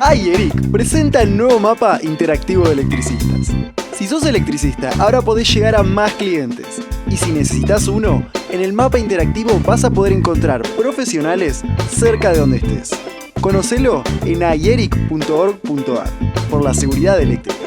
iEric presenta el nuevo mapa interactivo de electricistas. Si sos electricista, ahora podés llegar a más clientes. Y si necesitas uno, en el mapa interactivo vas a poder encontrar profesionales cerca de donde estés. Conocelo en ieric.org.ar por la seguridad eléctrica.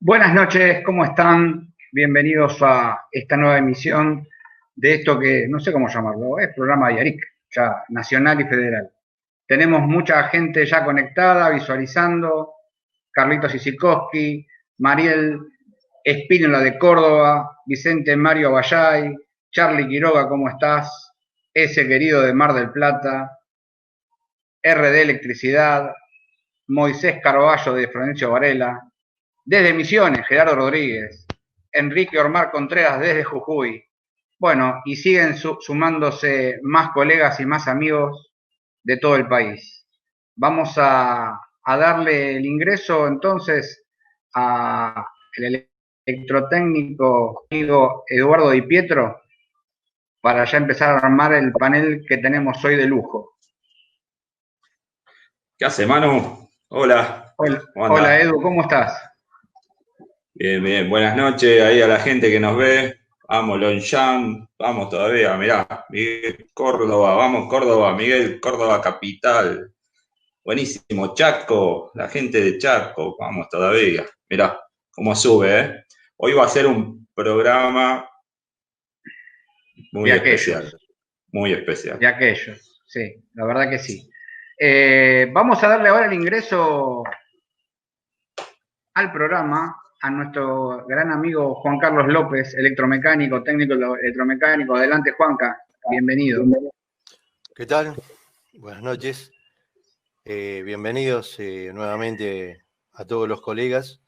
Buenas noches, ¿cómo están? Bienvenidos a esta nueva emisión de esto que no sé cómo llamarlo, es programa iEric, ya nacional y federal. Tenemos mucha gente ya conectada, visualizando, Carlitos Isikowski, Mariel Espínola de Córdoba, Vicente Mario Vallay, Charlie Quiroga, ¿cómo estás? Ese querido de Mar del Plata, RD Electricidad, Moisés Carballo de Florencio Varela, desde Misiones, Gerardo Rodríguez, Enrique Ormar Contreras desde Jujuy. Bueno, y siguen sumándose más colegas y más amigos de todo el país. Vamos a darle el ingreso entonces al electrotécnico amigo Eduardo Di Pietro para ya empezar a armar el panel que tenemos hoy de lujo. ¿Qué hace, Manu? Hola. Hola, Edu, ¿cómo estás? Bien, bien. Buenas noches ahí a la gente que nos ve. Vamos, Longchamp, vamos todavía, mirá, Miguel Córdoba, vamos Córdoba, Miguel Córdoba capital. Buenísimo, Chaco, la gente de Chaco, vamos todavía. Mirá cómo sube, ¿eh? Hoy va a ser un programa muy especial. Muy especial. De aquellos, sí, la verdad que sí. Vamos a darle ahora el ingreso al programa a nuestro gran amigo Juan Carlos López, electromecánico, técnico electromecánico. Adelante, Juanca, bienvenido. ¿Qué tal? Buenas noches. Bienvenidos nuevamente a todos los colegas.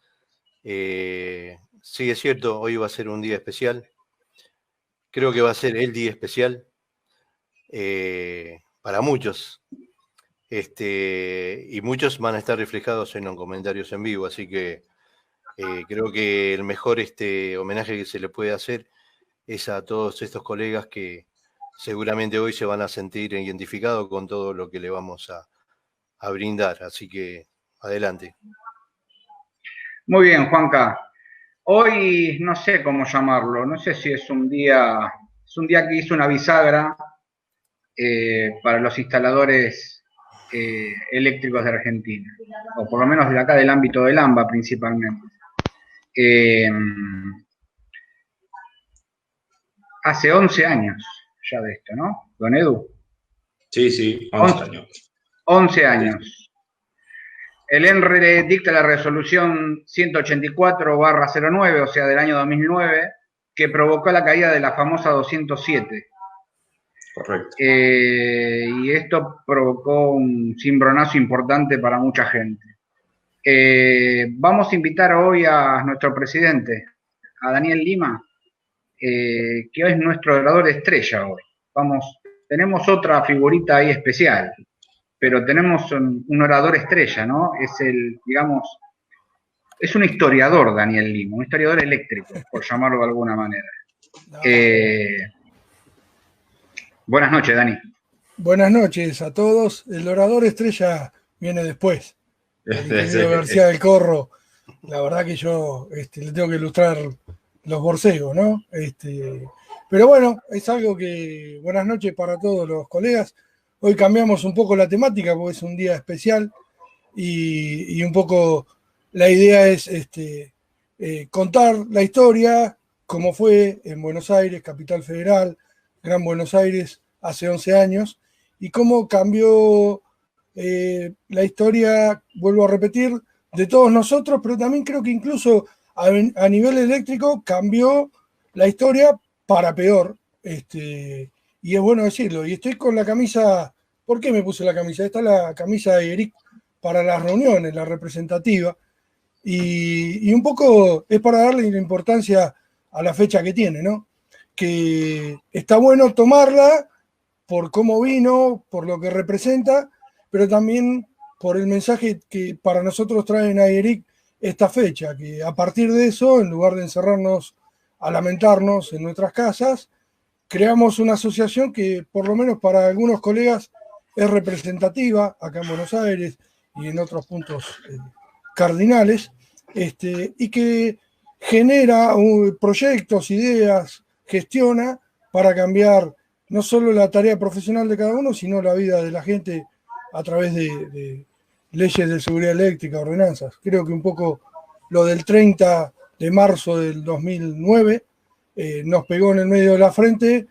Sí, es cierto, hoy va a ser un día especial. Creo que va a ser el día especial para muchos. Y muchos van a estar reflejados en los comentarios en vivo, así que creo que el mejor homenaje que se le puede hacer es a todos estos colegas que seguramente hoy se van a sentir identificados con todo lo que le vamos a brindar, así que adelante. Muy bien, Juanca. Hoy no sé cómo llamarlo, no sé si es un día que hizo una bisagra para los instaladores eléctricos de Argentina, o por lo menos de acá del ámbito del AMBA principalmente. Hace 11 años ya de esto, ¿no, don Edu? Sí, 11 años. 11 años. El ENRE dicta la resolución 184/09, o sea, del año 2009, que provocó la caída de la famosa 207. Correcto. Y esto provocó un cimbronazo importante para mucha gente. Vamos a invitar hoy a nuestro presidente, a Daniel Lima, que es nuestro orador estrella hoy. Tenemos otra figurita ahí especial, pero tenemos un orador estrella, ¿no? Es un historiador, Daniel Lima, un historiador eléctrico, por llamarlo de alguna manera. Buenas noches, Dani. Buenas noches a todos. El orador estrella viene después. El ingeniero García del Corro. La verdad que yo le tengo que ilustrar los borcegos, ¿no? Pero bueno, es algo que... Buenas noches para todos los colegas. Hoy cambiamos un poco la temática porque es un día especial y un poco la idea es contar la historia, cómo fue en Buenos Aires, Capital Federal, Gran Buenos Aires, hace 11 años, y cómo cambió la historia, vuelvo a repetir, de todos nosotros, pero también creo que incluso a nivel eléctrico cambió la historia para peor, y es bueno decirlo. Y estoy con la camisa, ¿por qué me puse la camisa? Esta es la camisa de iEric para las reuniones, la representativa, y un poco es para darle la importancia a la fecha que tiene, ¿no? Que está bueno tomarla por cómo vino, por lo que representa, pero también por el mensaje que para nosotros trae Nayarit esta fecha, que a partir de eso, en lugar de encerrarnos a lamentarnos en nuestras casas, creamos una asociación que por lo menos para algunos colegas es representativa acá en Buenos Aires y en otros puntos cardinales, y que genera proyectos, ideas, gestiona para cambiar no solo la tarea profesional de cada uno, sino la vida de la gente a través de leyes de seguridad eléctrica, ordenanzas. Creo que un poco lo del 30 de marzo del 2009 nos pegó en el medio de la frente,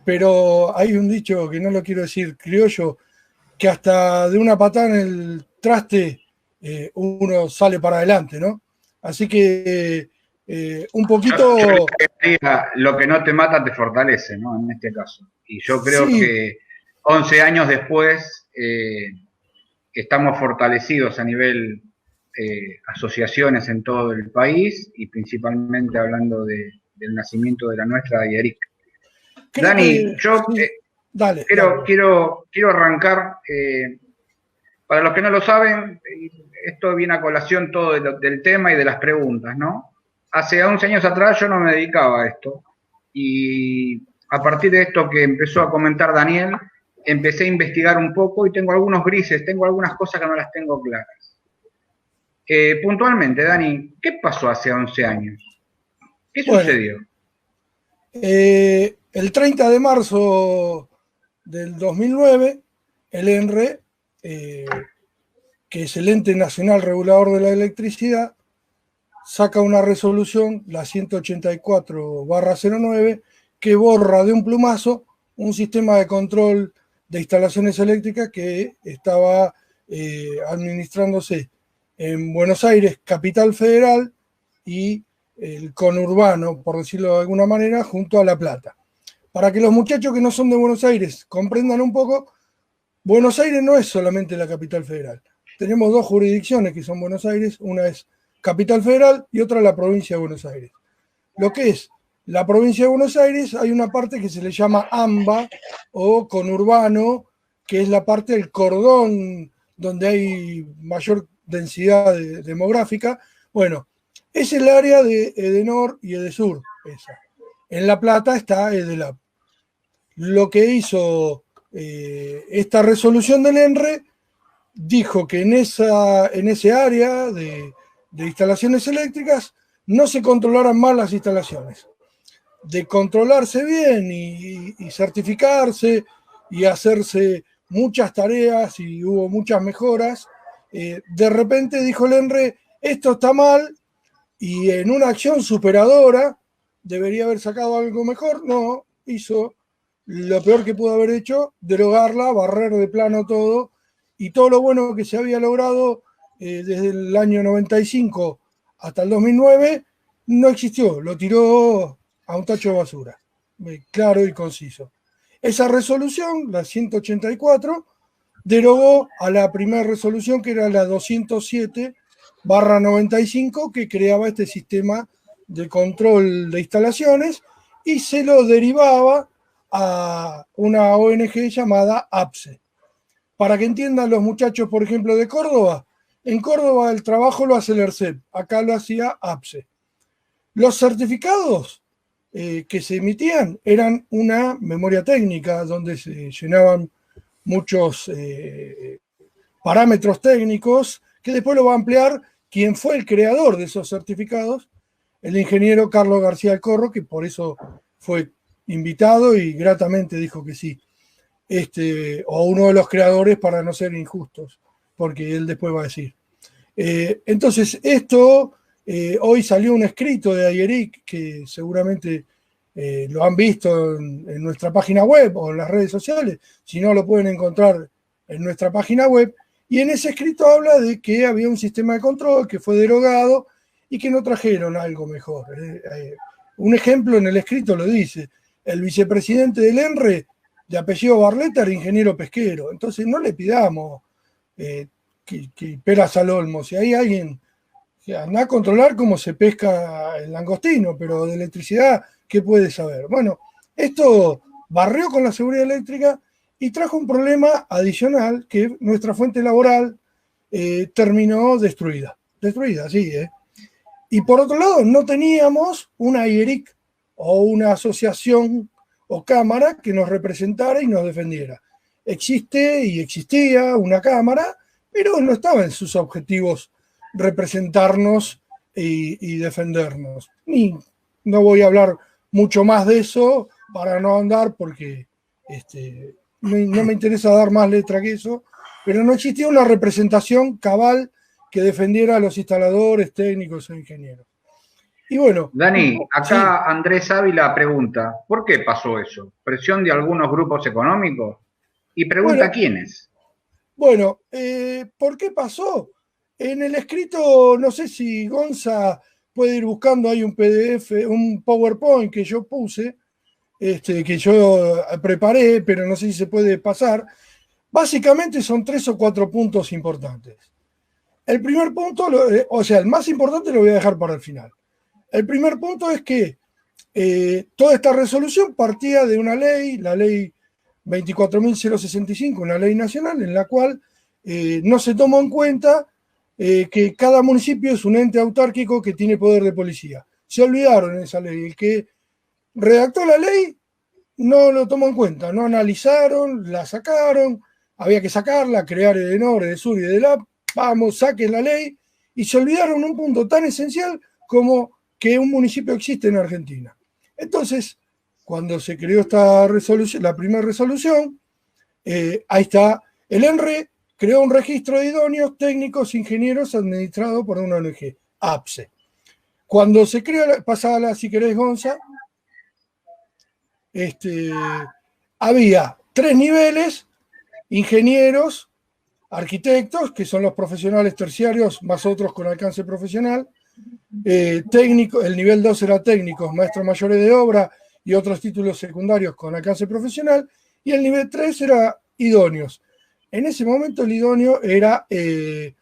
pero hay un dicho que no lo quiero decir criollo, que hasta de una patada en el traste uno sale para adelante, ¿no? Así que un poquito... Yo lo que no te mata te fortalece, ¿no? En este caso. Y yo creo que 11 años después estamos fortalecidos a nivel asociaciones en todo el país y principalmente hablando del nacimiento de la nuestra Nayarit. Dani, yo quiero arrancar, para los que no lo saben, esto viene a colación todo del tema y de las preguntas, ¿no? Hace 11 años atrás yo no me dedicaba a esto y a partir de esto que empezó a comentar Daniel, empecé a investigar un poco y tengo algunos grises, tengo algunas cosas que no las tengo claras. Puntualmente, Dani, ¿qué pasó hace 11 años? ¿Qué sucedió? El 30 de marzo del 2009, el ENRE, que es el Ente Nacional Regulador de la Electricidad, saca una resolución, la 184/09, que borra de un plumazo un sistema de control de instalaciones eléctricas que estaba administrándose en Buenos Aires, capital federal, y el conurbano, por decirlo de alguna manera, junto a La Plata. Para que los muchachos que no son de Buenos Aires comprendan un poco, Buenos Aires no es solamente la capital federal. Tenemos dos jurisdicciones que son Buenos Aires, una es capital federal y otra la provincia de Buenos Aires. Lo que es la provincia de Buenos Aires, hay una parte que se le llama AMBA o conurbano, que es la parte del cordón donde hay mayor densidad demográfica. Bueno, es el área de Edenor y Edesur. Esa. En La Plata está Edelap. Lo que hizo esta resolución del ENRE dijo que en ese área de instalaciones eléctricas no se controlaran más las instalaciones. De controlarse bien y certificarse y hacerse muchas tareas y hubo muchas mejoras, de repente dijo el ENRE, esto está mal y en una acción superadora debería haber sacado algo mejor. No, hizo lo peor que pudo haber hecho, derogarla, barrer de plano todo, y todo lo bueno que se había logrado desde el año 95 hasta el 2009 no existió, lo tiró a un tacho de basura, claro y conciso. Esa resolución, la 184, derogó a la primera resolución que era la 207/95, que creaba este sistema de control de instalaciones y se lo derivaba a una ONG llamada APSE. Para que entiendan los muchachos, por ejemplo, de Córdoba, en Córdoba el trabajo lo hace el ERCEP, acá lo hacía APSE. Los certificados que se emitían eran una memoria técnica donde se llenaban muchos parámetros técnicos que después lo va a ampliar quien fue el creador de esos certificados, el ingeniero Carlos García del Corro, que por eso fue invitado y gratamente dijo que sí. O uno de los creadores, para no ser injustos, porque él después va a decir. Entonces, esto, hoy salió un escrito de Nayarit que seguramente lo han visto en nuestra página web o en las redes sociales, si no lo pueden encontrar en nuestra página web, y en ese escrito habla de que había un sistema de control que fue derogado y que no trajeron algo mejor. Un ejemplo en el escrito lo dice, el vicepresidente del ENRE, de apellido Barletta, era ingeniero pesquero. Entonces no le pidamos que peras al olmo. Si hay alguien que anda a controlar cómo se pesca el langostino, pero de electricidad, ¿qué puede saber? Bueno, esto barrió con la seguridad eléctrica y trajo un problema adicional, que nuestra fuente laboral terminó destruida. Destruida, sí. Y por otro lado, no teníamos una IERIC o una asociación o cámara que nos representara y nos defendiera. Existe y existía una cámara, pero no estaba en sus objetivos representarnos y defendernos. Y no voy a hablar mucho más de eso para no andar, porque no me interesa dar más letra que eso, pero no existía una representación cabal que defendiera a los instaladores, técnicos e ingenieros. Y bueno, Dani, acá sí. Andrés Ávila pregunta, ¿por qué pasó eso? ¿Presión de algunos grupos económicos? Y pregunta, ¿quiénes? Bueno, ¿por qué pasó? En el escrito, no sé si Gonza puede ir buscando, hay un PDF, un PowerPoint que yo puse, que yo preparé, pero no sé si se puede pasar. Básicamente son 3 o 4 puntos importantes. El primer punto, o sea, el más importante lo voy a dejar para el final. El primer punto es que toda esta resolución partía de una ley, la ley 24.065, una ley nacional en la cual no se tomó en cuenta que cada municipio es un ente autárquico que tiene poder de policía. Se olvidaron en esa ley. El que redactó la ley no lo tomó en cuenta, no analizaron, la sacaron, había que sacarla, crear Edenor, Edesur y Edelap, vamos, saquen la ley, y se olvidaron un punto tan esencial como que un municipio existe en Argentina. Entonces, cuando se creó esta resolución, la primera resolución, ahí está, el ENRE creó un registro de idóneos técnicos ingenieros administrado por una ONG, APSE. Cuando se creó, pasala si querés, Gonza, había 3 niveles: ingenieros, arquitectos, que son los profesionales terciarios, más otros con alcance profesional, técnico, el nivel 2 era técnicos, maestros mayores de obra y otros títulos secundarios con alcance profesional, y el nivel 3 era idóneos. En ese momento el idóneo era el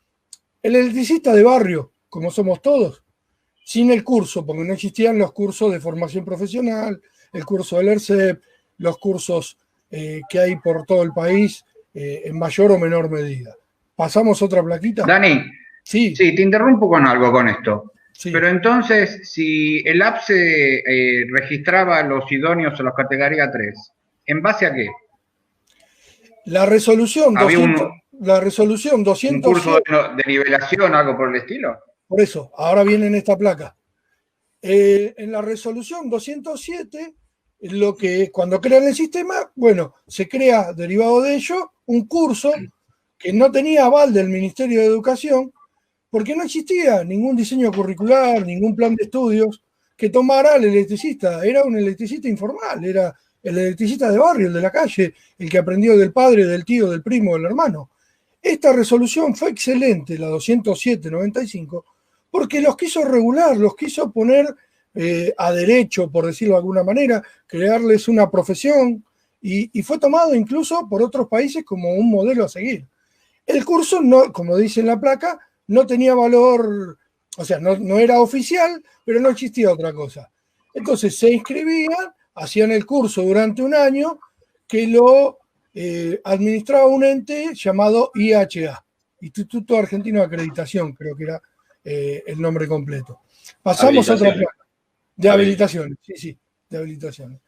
electricista de barrio, como somos todos, sin el curso, porque no existían los cursos de formación profesional, el curso del ERCEP, los cursos que hay por todo el país, en mayor o menor medida. ¿Pasamos otra plaquita? Dani, sí, te interrumpo con algo con esto. Sí. Pero entonces, si el APSE registraba los idóneos en la categoría 3, ¿en base a qué? La resolución 200, la resolución 207. ¿Un curso de nivelación, algo por el estilo? Por eso, ahora viene en esta placa. En la resolución 207, lo que cuando crean el sistema, bueno, se crea derivado de ello un curso que no tenía aval del Ministerio de Educación, porque no existía ningún diseño curricular, ningún plan de estudios que tomara al electricista. Era un electricista informal, era el electricista de barrio, el de la calle, el que aprendió del padre, del tío, del primo, del hermano. Esta resolución fue excelente, la 207/95, porque los quiso regular, los quiso poner a derecho, por decirlo de alguna manera, crearles una profesión, y fue tomado incluso por otros países como un modelo a seguir. El curso, no, como dice en la placa, no tenía valor, o sea, no era oficial, pero no existía otra cosa. Entonces se inscribían, hacían el curso durante un año, que lo administraba un ente llamado IHA, Instituto Argentino de Acreditación, creo que era el nombre completo. Pasamos a otra placa. De habilitaciones, sí, de habilitaciones.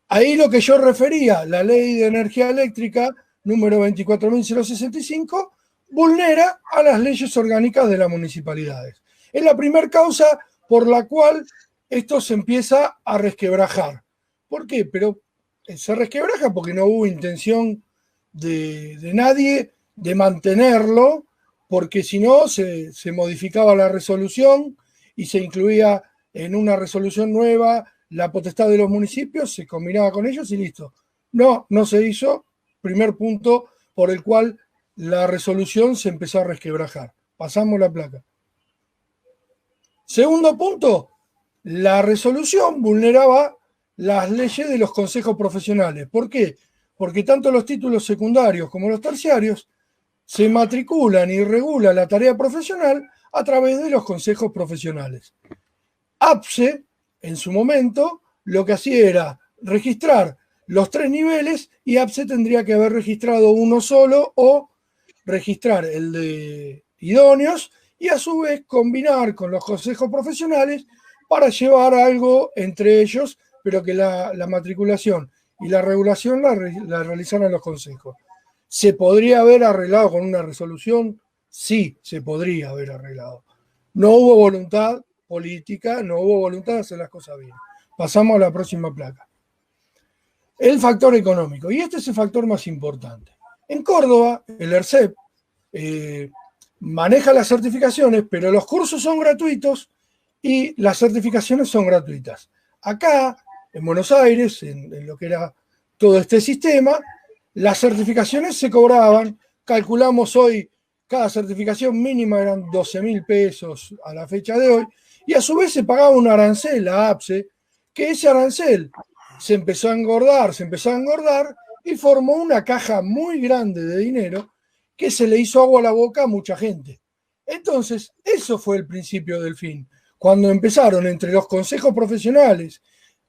Ahí lo que yo refería, la ley de energía eléctrica, número 24.065, vulnera a las leyes orgánicas de las municipalidades. Es la primera causa por la cual esto se empieza a resquebrajar. ¿Por qué? Pero se resquebraja porque no hubo intención de nadie de mantenerlo, porque si no se modificaba la resolución y se incluía en una resolución nueva la potestad de los municipios, se combinaba con ellos y listo. No se hizo. Primer punto por el cual la resolución se empezó a resquebrajar. Pasamos la placa. Segundo punto, la resolución vulneraba las leyes de los consejos profesionales. ¿Por qué? Porque tanto los títulos secundarios como los terciarios se matriculan y regula la tarea profesional a través de los consejos profesionales. APSE, en su momento, lo que hacía era registrar los 3 niveles y APSE tendría que haber registrado uno solo o registrar el de idóneos y a su vez combinar con los consejos profesionales para llevar algo entre ellos, pero que la matriculación y la regulación la realizaran los consejos. ¿Se podría haber arreglado con una resolución? Sí, se podría haber arreglado. No hubo voluntad política, no hubo voluntad de hacer las cosas bien. Pasamos a la próxima placa. El factor económico, y este es el factor más importante. En Córdoba, el ERCEP maneja las certificaciones, pero los cursos son gratuitos y las certificaciones son gratuitas. Acá, en Buenos Aires, en lo que era todo este sistema, las certificaciones se cobraban, calculamos hoy, cada certificación mínima eran 12.000 pesos a la fecha de hoy, y a su vez se pagaba un arancel a APSE, que ese arancel se empezó a engordar, y formó una caja muy grande de dinero que se le hizo agua a la boca a mucha gente. Entonces, eso fue el principio del fin. Cuando empezaron entre los consejos profesionales,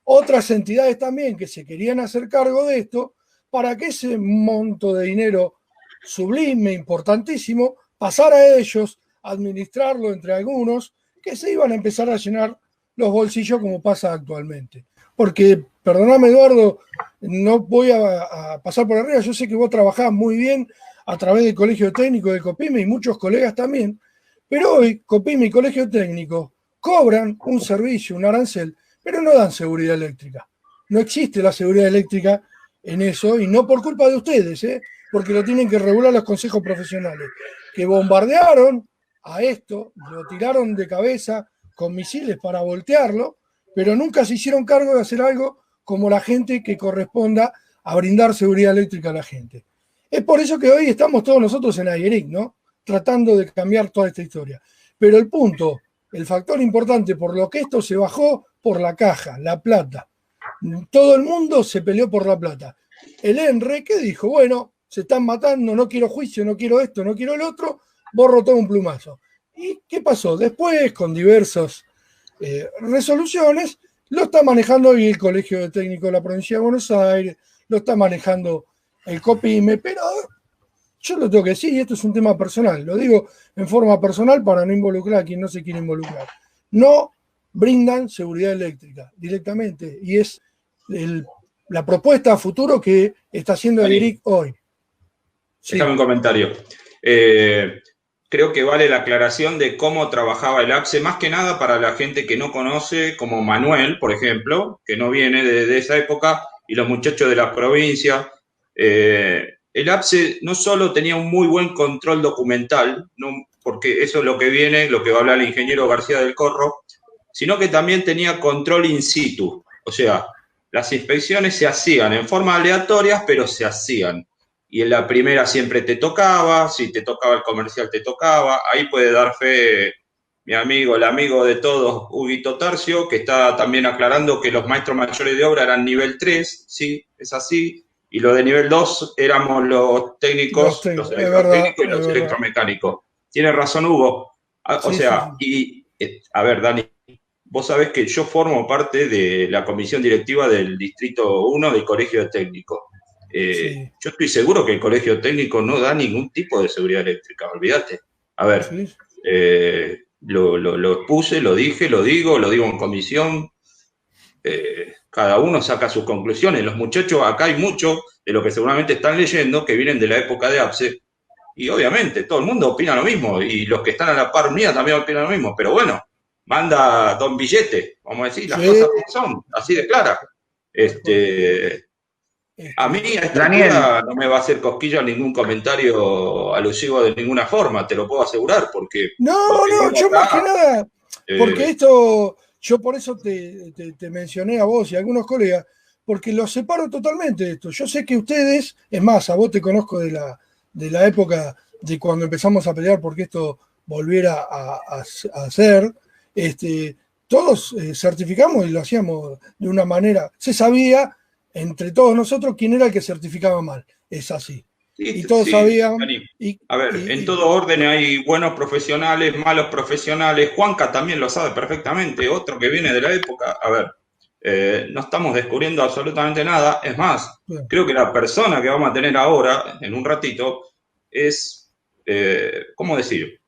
otras entidades también que se querían hacer cargo de esto, para que ese monto de dinero sublime, importantísimo, pasara a ellos, administrarlo entre algunos, que se iban a empezar a llenar los bolsillos como pasa actualmente. Porque, perdóname Eduardo, no voy a pasar por arriba, yo sé que vos trabajás muy bien a través del Colegio Técnico de COPIME y muchos colegas también, pero hoy COPIME y Colegio Técnico cobran un servicio, un arancel, pero no dan seguridad eléctrica. No existe la seguridad eléctrica en eso, y no por culpa de ustedes, porque lo tienen que regular los consejos profesionales, que bombardearon a esto, lo tiraron de cabeza con misiles para voltearlo, pero nunca se hicieron cargo de hacer algo como la gente que corresponda a brindar seguridad eléctrica a la gente. Es por eso que hoy estamos todos nosotros en AIERIC, ¿no? Tratando de cambiar toda esta historia. Pero el punto, el factor importante por lo que esto se bajó, por la caja, la plata. Todo el mundo se peleó por la plata. El ENRE, que dijo, bueno, se están matando, no quiero juicio, no quiero esto, no quiero el otro, borro todo un plumazo. ¿Y qué pasó? Después, con diversas resoluciones, lo está manejando hoy el Colegio de Técnicos de la Provincia de Buenos Aires, lo está manejando el COPIME, pero yo lo tengo que decir, y esto es un tema personal, lo digo en forma personal para no involucrar a quien no se quiere involucrar. No brindan seguridad eléctrica directamente, y es la propuesta a futuro que está haciendo AIERIC hoy. Sí. Déjame un comentario. Creo que vale la aclaración de cómo trabajaba el APSE, más que nada para la gente que no conoce, como Manuel, por ejemplo, que no viene de esa época, y los muchachos de la provincia. El APSE no solo tenía un muy buen control documental, porque eso es lo que viene, lo que va a hablar el ingeniero García del Corro, sino que también tenía control in situ. O sea, las inspecciones se hacían en forma aleatoria, pero se hacían. Y en la primera siempre te tocaba, si te tocaba el comercial te tocaba. Ahí puede dar fe mi amigo, el amigo de todos, Huguito Tarcio, que está también aclarando que los maestros mayores de obra eran nivel 3, sí, es así. Y los de nivel 2 éramos los técnicos, los electrotécnicos y los electromecánicos. Tiene razón Hugo. O sea, y a ver, Dani, vos sabés que yo formo parte de la comisión directiva del Distrito 1 del Colegio Técnico. Yo estoy seguro que el Colegio Técnico no da ningún tipo de seguridad eléctrica, olvídate. A ver, lo expuse, lo dije, lo digo en comisión. Cada uno saca sus conclusiones. Los muchachos, acá hay muchos de lo que seguramente están leyendo que vienen de la época de APSE, y obviamente todo el mundo opina lo mismo, y los que están a la par mía también opinan lo mismo, pero bueno, manda don billete, vamos a decir, las cosas son así de claras. A mí a esta altura no me va a hacer cosquilla ningún comentario alusivo de ninguna forma, te lo puedo asegurar, porque... No, yo más que nada, porque esto, yo por eso te mencioné a vos y a algunos colegas, porque los separo totalmente de esto. Yo sé que ustedes, es más, a vos te conozco de la época de cuando empezamos a pelear porque esto volviera a hacer, todos certificamos y lo hacíamos de una manera, se sabía entre todos nosotros quién era el que certificaba mal, es así. Sí, y todos sabían... en todo orden hay buenos profesionales, malos profesionales. Juanca también lo sabe perfectamente, otro que viene de la época. A ver, no estamos descubriendo absolutamente nada. Es más, creo que la persona que vamos a tener ahora, en un ratito, es, ¿cómo decir?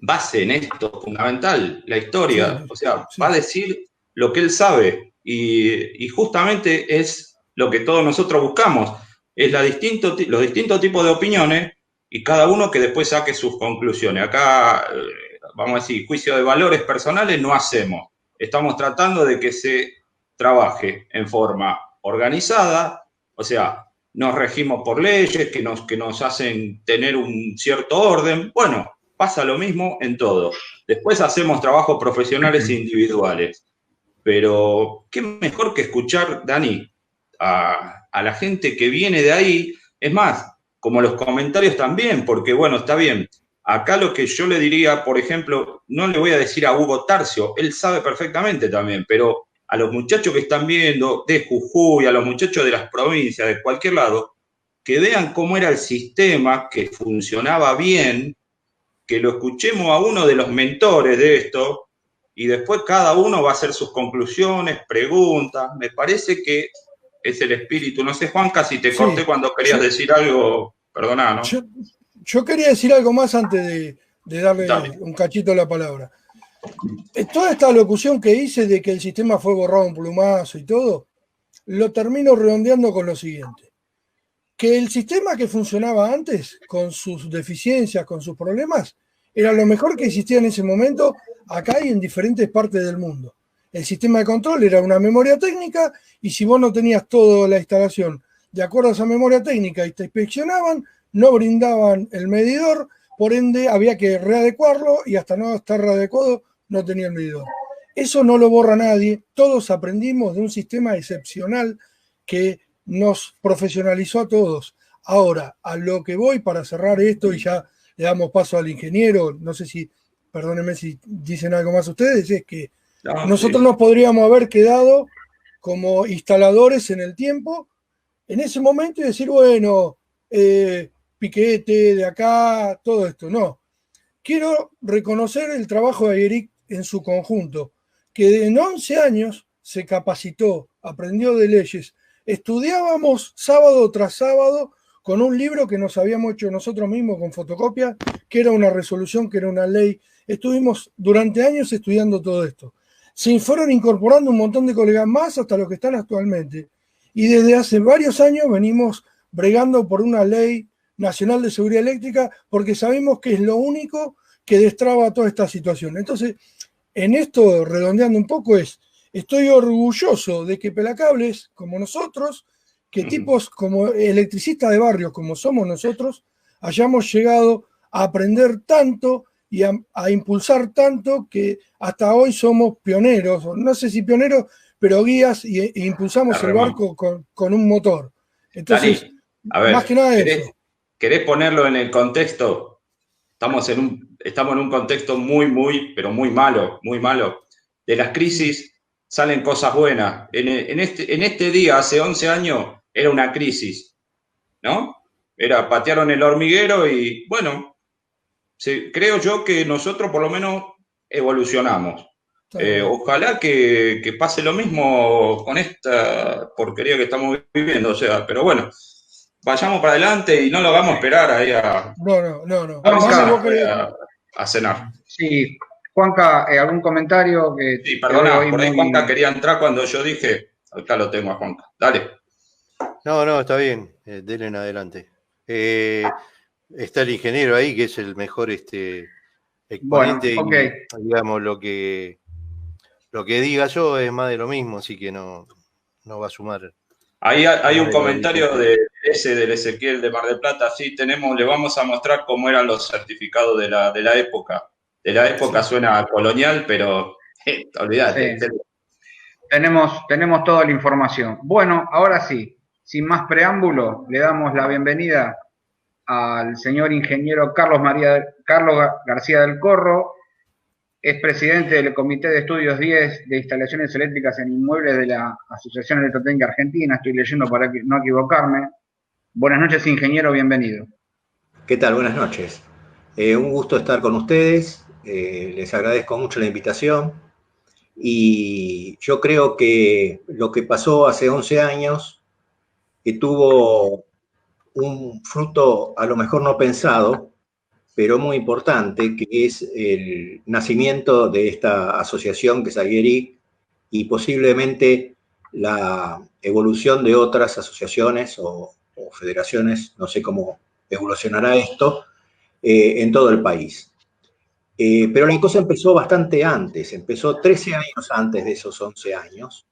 Base en esto, fundamental, la historia. O sea, va a decir lo que él sabe y justamente es lo que todos nosotros buscamos, es los distintos tipos de opiniones y cada uno que después saque sus conclusiones. Acá, vamos a decir, juicio de valores personales no hacemos. Estamos tratando de que se trabaje en forma organizada, o sea, nos regimos por leyes que nos hacen tener un cierto orden. Bueno, pasa lo mismo en todo. Después hacemos trabajos profesionales individuales. Pero qué mejor que escuchar, Dani, a la gente que viene de ahí. Es más, como los comentarios también, porque bueno, está bien. Acá lo que yo le diría, por ejemplo, no le voy a decir a Hugo Tarcio, él sabe perfectamente también, pero a los muchachos que están viendo de Jujuy, a los muchachos de las provincias, de cualquier lado, que vean cómo era el sistema, que funcionaba bien, que lo escuchemos a uno de los mentores de esto y después cada uno va a hacer sus conclusiones, preguntas. Me parece que es el espíritu. No sé, Juanca, si te corté cuando querías decir algo, perdoná, ¿no? Yo quería decir algo más antes de darle un cachito a la palabra. Toda esta locución que hice de que el sistema fue borrado en plumazo y todo, lo termino redondeando con lo siguiente. Que el sistema que funcionaba antes, con sus deficiencias, con sus problemas, era lo mejor que existía en ese momento acá y en diferentes partes del mundo. El sistema de control era una memoria técnica y si vos no tenías toda la instalación de acuerdo a esa memoria técnica y te inspeccionaban, no brindaban el medidor, por ende había que readecuarlo y hasta no estar readecuado no tenía el medidor. Eso no lo borra nadie, todos aprendimos de un sistema excepcional que nos profesionalizó a todos. Ahora, a lo que voy para cerrar esto y ya le damos paso al ingeniero, no sé si, perdónenme si dicen algo más ustedes, es que nosotros nos podríamos haber quedado como instaladores en el tiempo, en ese momento y decir, bueno, piquete de acá, todo esto. No, quiero reconocer el trabajo de Eric en su conjunto, que en 11 años se capacitó, aprendió de leyes. Estudiábamos sábado tras sábado con un libro que nos habíamos hecho nosotros mismos con fotocopia, que era una resolución, que era una ley. Estuvimos durante años estudiando todo esto. Se fueron incorporando un montón de colegas más hasta los que están actualmente. Y desde hace varios años venimos bregando por una ley nacional de seguridad eléctrica porque sabemos que es lo único que destraba toda esta situación. Entonces, en esto, redondeando un poco, estoy orgulloso de que Pelacables, como nosotros, que tipos como electricistas de barrios como somos nosotros, hayamos llegado a aprender tanto y a impulsar tanto que hasta hoy somos pioneros, no sé si pioneros, pero guías e impulsamos el barco con un motor. Entonces, Dani, a ver, más que nada eso. ¿Querés ponerlo en el contexto? Estamos en un contexto muy, pero muy malo. De las crisis salen cosas buenas. En este día, hace 11 años, era una crisis, ¿no? Patearon el hormiguero y, bueno, creo yo que nosotros por lo menos evolucionamos. Ojalá que pase lo mismo con esta porquería que estamos viviendo, o sea, pero bueno, vayamos para adelante y no lo hagamos esperar ahí a... No. A cenar. Sí, Juanca, ¿algún comentario? Sí, perdona, por ahí Juanca quería entrar cuando yo dije, acá lo tengo a Juanca, dale. No, está bien, denle en adelante. Está el ingeniero ahí, que es el mejor exponente, bueno, okay. Y, digamos, lo que diga yo es más de lo mismo, así que no va a sumar. Ahí hay un comentario del Ezequiel de Mar del Plata. Sí, le vamos a mostrar cómo eran los certificados de la época. De la época sí. Suena colonial, pero olvídate. Sí. Tenemos toda la información. Bueno, ahora sí, sin más preámbulo, le damos la bienvenida al señor ingeniero Carlos García del Corro. Es presidente del Comité de Estudios 10 de Instalaciones Eléctricas en Inmuebles de la Asociación Electrotécnica Argentina. Estoy leyendo para no equivocarme. Buenas noches, ingeniero, bienvenido. ¿Qué tal? Buenas noches. Un gusto estar con ustedes. Les agradezco mucho la invitación. Y yo creo que lo que pasó hace 11 años, que tuvo un fruto a lo mejor no pensado, pero muy importante, que es el nacimiento de esta asociación que es AIERIC y posiblemente la evolución de otras asociaciones o federaciones, no sé cómo evolucionará esto, en todo el país. Pero la cosa empezó bastante antes, empezó 13 años antes de esos 11 años.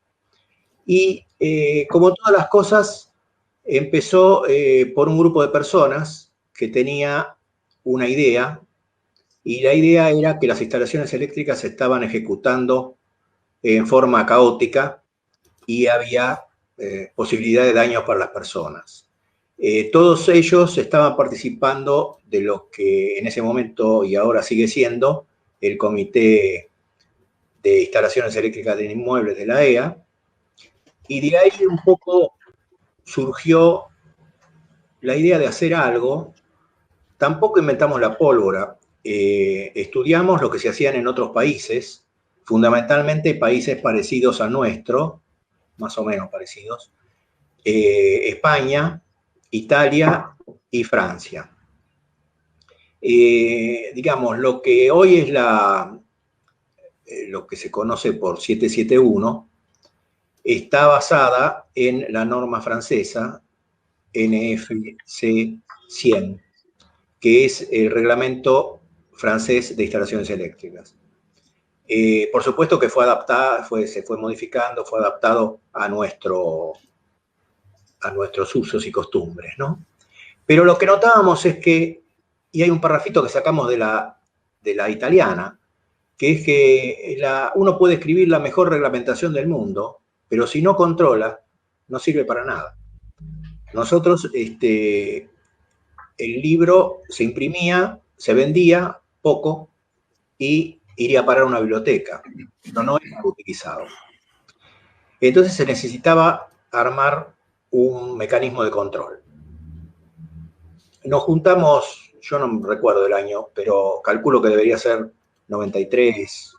Y como todas las cosas, empezó por un grupo de personas que tenía una idea, y la idea era que las instalaciones eléctricas se estaban ejecutando en forma caótica y había posibilidad de daños para las personas. Todos ellos estaban participando de lo que en ese momento y ahora sigue siendo el Comité de Instalaciones Eléctricas de Inmuebles de la EA, y de ahí un poco surgió la idea de hacer algo. Tampoco inventamos la pólvora, estudiamos lo que se hacían en otros países, fundamentalmente países parecidos a nuestro, más o menos parecidos, España, Italia y Francia. Digamos, lo que hoy es lo que se conoce por 771, está basada en la norma francesa NFC 100, que es el reglamento francés de instalaciones eléctricas. Por supuesto que fue adaptada, se fue modificando, fue adaptado a nuestros usos y costumbres, ¿no? Pero lo que notábamos es que, y hay un parrafito que sacamos de la italiana, que es que uno puede escribir la mejor reglamentación del mundo, pero si no controla, no sirve para nada. Nosotros, el libro se imprimía, se vendía poco y iría a parar a una biblioteca, pero no era utilizado. Entonces se necesitaba armar un mecanismo de control. Nos juntamos, yo no recuerdo el año, pero calculo que debería ser 93,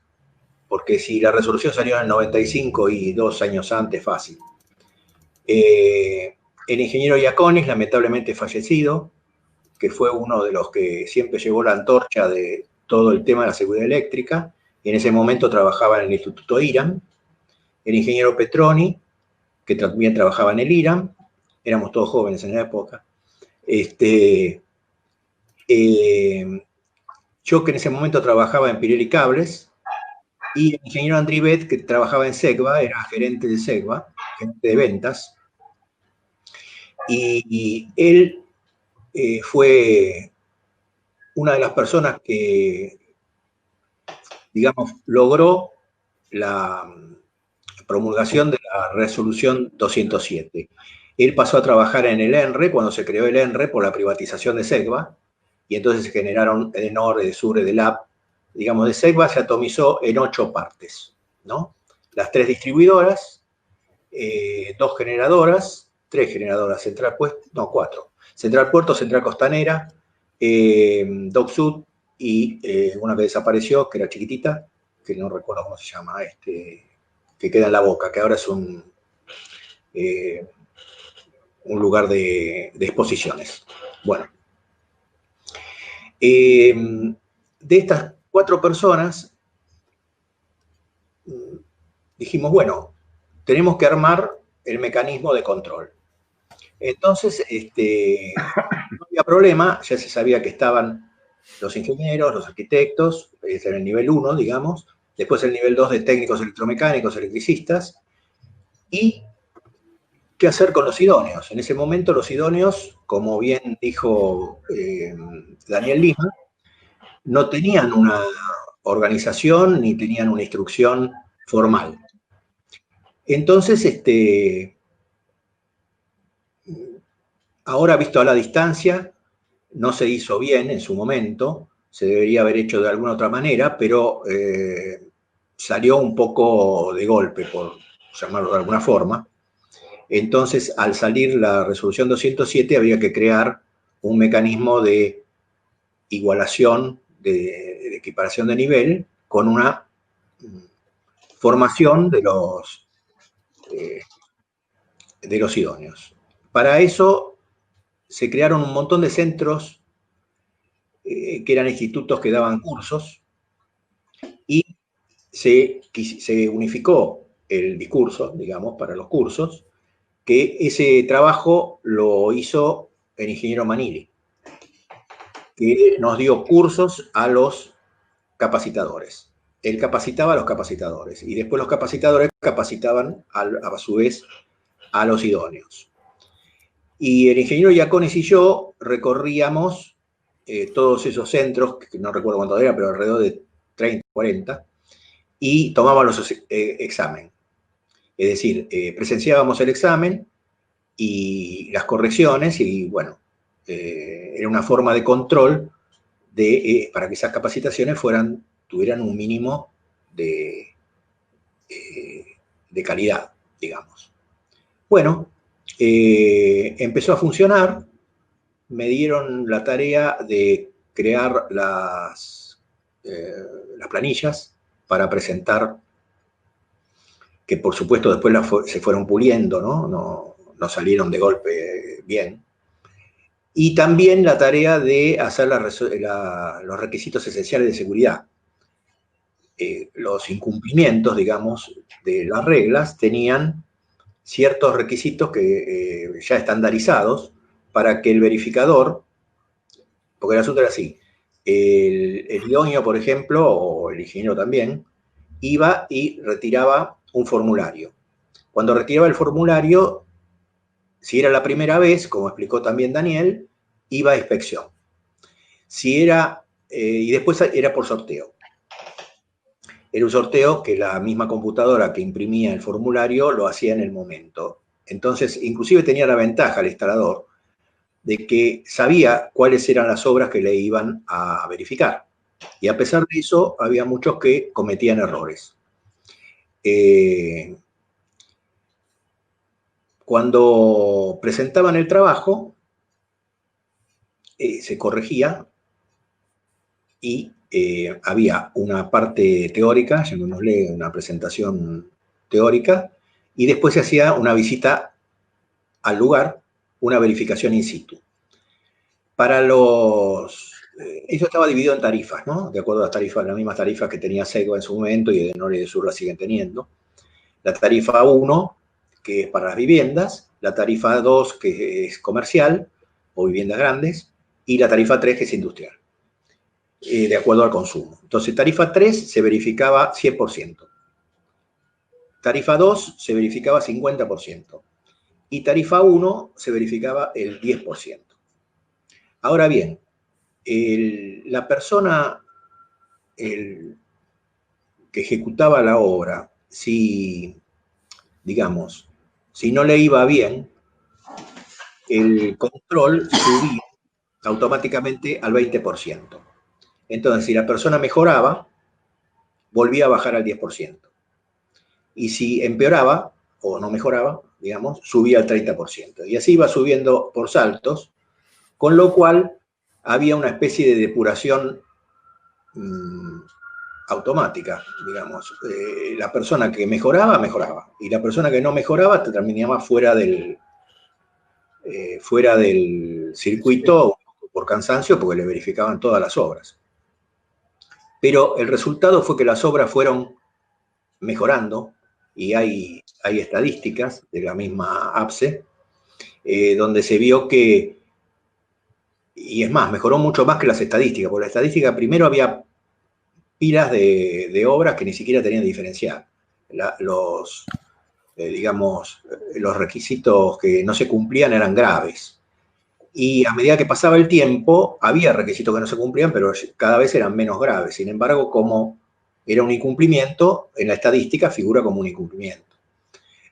porque si la resolución salió en el 95 y 2 años antes, fácil. El ingeniero Iaconis, lamentablemente fallecido, que fue uno de los que siempre llevó la antorcha de todo el tema de la seguridad eléctrica, y en ese momento trabajaba en el Instituto IRAM. El ingeniero Petroni, que también trabajaba en el IRAM, éramos todos jóvenes en la época. Yo que en ese momento trabajaba en Pirelli Cables, y el ingeniero Andrivet, que trabajaba en SEGVA, era gerente de SEGVA, gerente de ventas, y él fue una de las personas que, digamos, logró la promulgación de la resolución 207. Él pasó a trabajar en el ENRE cuando se creó el ENRE por la privatización de SEGVA, y entonces se generaron Edenor, Edesur, Edelab. Digamos, de SEGVA se atomizó en 8 partes, ¿no? Las 3 distribuidoras, 2 generadoras, 3 generadoras, Central Puerto, no, 4. Central Puerto, Central Costanera, Dock Sud y una que desapareció, que era chiquitita, que no recuerdo cómo se llama, que queda en La Boca, que ahora es un lugar de exposiciones. Bueno. De estas 4 personas, dijimos, bueno, tenemos que armar el mecanismo de control. Entonces, no había problema, ya se sabía que estaban los ingenieros, los arquitectos, en el nivel 1, digamos, después el nivel 2 de técnicos electromecánicos, electricistas, y qué hacer con los idóneos. En ese momento los idóneos, como bien dijo Daniel Lima, no tenían una organización ni tenían una instrucción formal. Entonces, ahora visto a la distancia, no se hizo bien en su momento, se debería haber hecho de alguna otra manera, pero salió un poco de golpe, por llamarlo de alguna forma. Entonces, al salir la resolución 207, había que crear un mecanismo de igualación, de equiparación de nivel, con una formación de los idóneos. Para eso se crearon un montón de centros que eran institutos que daban cursos, y se unificó el discurso, digamos, para los cursos, que ese trabajo lo hizo el ingeniero Manili, que nos dio cursos a los capacitadores. Él capacitaba a los capacitadores, y después los capacitadores capacitaban a su vez a los idóneos. Y el ingeniero Yacones y yo recorríamos todos esos centros, que no recuerdo cuánto era, pero alrededor de 30, 40, y tomábamos los exámenes. Es decir, presenciábamos el examen y las correcciones, y bueno, era una forma de control para que esas capacitaciones tuvieran un mínimo de calidad, digamos. Bueno, empezó a funcionar. Me dieron la tarea de crear las planillas para presentar, que por supuesto después se fueron puliendo, no salieron de golpe bien. Y también la tarea de hacer los requisitos esenciales de seguridad. Los incumplimientos, digamos, de las reglas tenían ciertos requisitos que ya estandarizados para que el verificador, porque el asunto era así, el idóneo, por ejemplo, o el ingeniero también, iba y retiraba un formulario. Cuando retiraba el formulario, si era la primera vez, como explicó también Daniel, iba a inspección. Y después era por sorteo. Era un sorteo que la misma computadora que imprimía el formulario lo hacía en el momento. Entonces, inclusive tenía la ventaja el instalador de que sabía cuáles eran las obras que le iban a verificar. Y a pesar de eso, había muchos que cometían errores. Cuando presentaban el trabajo, se corregía y había una parte teórica, llamémosle una presentación teórica, y después se hacía una visita al lugar, una verificación in situ. Eso estaba dividido en tarifas, ¿no? De acuerdo a las tarifas, las mismas tarifas que tenía Segva en su momento, y Edenor y Edesur la siguen teniendo. La tarifa 1, que es para las viviendas, la tarifa 2, que es comercial o viviendas grandes, y la tarifa 3, que es industrial, de acuerdo al consumo. Entonces, tarifa 3 se verificaba 100%. Tarifa 2 se verificaba 50%. Y tarifa 1 se verificaba el 10%. Ahora bien, la persona que ejecutaba la obra, si no le iba bien, el control subía automáticamente al 20%. Entonces, si la persona mejoraba, volvía a bajar al 10%. Y si empeoraba o no mejoraba, digamos, subía al 30%. Y así iba subiendo por saltos, con lo cual había una especie de depuración automática, digamos. La persona que mejoraba, mejoraba. Y la persona que no mejoraba terminaba fuera del circuito por cansancio, porque le verificaban todas las obras. Pero el resultado fue que las obras fueron mejorando, y hay estadísticas de la misma APSE, donde se vio que, y es más, mejoró mucho más que las estadísticas, porque la estadística primero había pilas de obras que ni siquiera tenían diferencial. Los requisitos que no se cumplían eran graves. Y a medida que pasaba el tiempo, había requisitos que no se cumplían, pero cada vez eran menos graves. Sin embargo, como era un incumplimiento, en la estadística figura como un incumplimiento.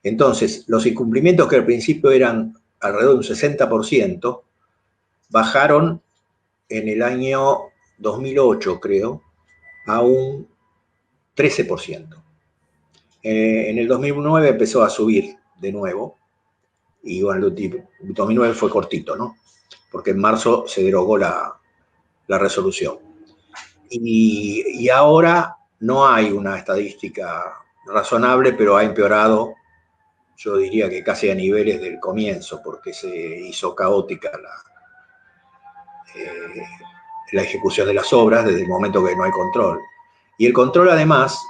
Entonces, los incumplimientos que al principio eran alrededor de un 60%, bajaron en el año 2008, creo, a un 13%. En el 2009 empezó a subir de nuevo, y bueno, el 2009 fue cortito, ¿no? Porque en marzo se derogó la resolución. Y ahora no hay una estadística razonable, pero ha empeorado, yo diría que casi a niveles del comienzo, porque se hizo caótica la ejecución de las obras desde el momento que no hay control. Y el control además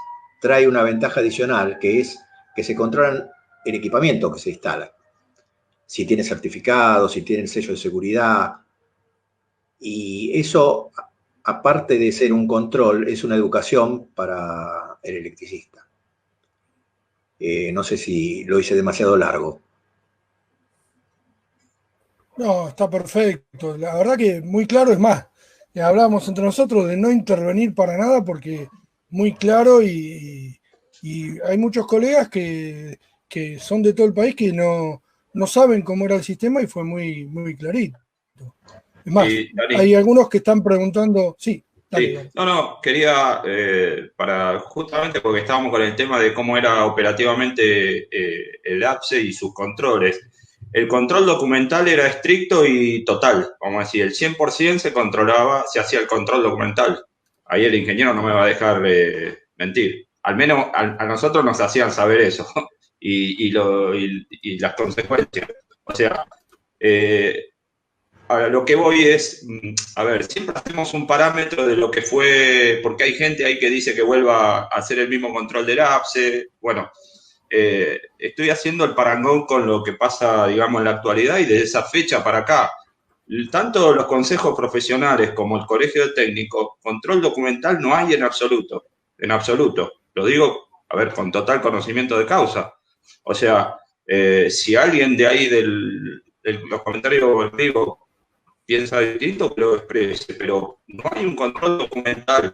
trae una ventaja adicional, que es que se controlan el equipamiento que se instala. Si tiene certificado, si tiene el sello de seguridad. Y eso, aparte de ser un control, es una educación para el electricista. No sé si lo hice demasiado largo. No, está perfecto. La verdad que muy claro, es más, hablábamos entre nosotros de no intervenir para nada porque muy claro y hay muchos colegas que son de todo el país que no saben cómo era el sistema y fue muy, muy clarito. Es más, hay algunos que están preguntando, sí. Sí, no, quería, justamente porque estábamos con el tema de cómo era operativamente el APSE y sus controles. El control documental era estricto y total, vamos a decir, el 100% se controlaba, se hacía el control documental. Ahí el ingeniero no me va a dejar mentir. Al menos a nosotros nos hacían saber eso y las consecuencias. O sea, a lo que voy es, a ver, siempre hacemos un parámetro de lo que fue, porque hay gente ahí que dice que vuelva a hacer el mismo control del APSE. Bueno, estoy haciendo el parangón con lo que pasa, digamos, en la actualidad y de esa fecha para acá. Tanto los consejos profesionales como el colegio de técnicos, control documental no hay en absoluto, en absoluto. Lo digo, a ver, con total conocimiento de causa. O sea, si alguien de ahí de los comentarios digo, piensa distinto, que lo exprese, pero no hay un control documental.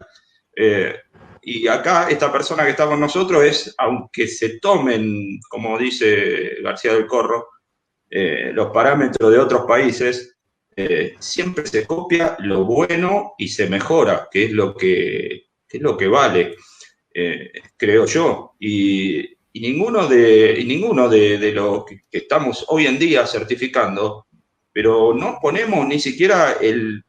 Y acá, esta persona que está con nosotros es, aunque se tomen, como dice García del Corro, los parámetros de otros países, siempre se copia lo bueno y se mejora, que es lo que vale, creo yo. Y ninguno de los que estamos hoy en día certificando, pero no ponemos ni siquiera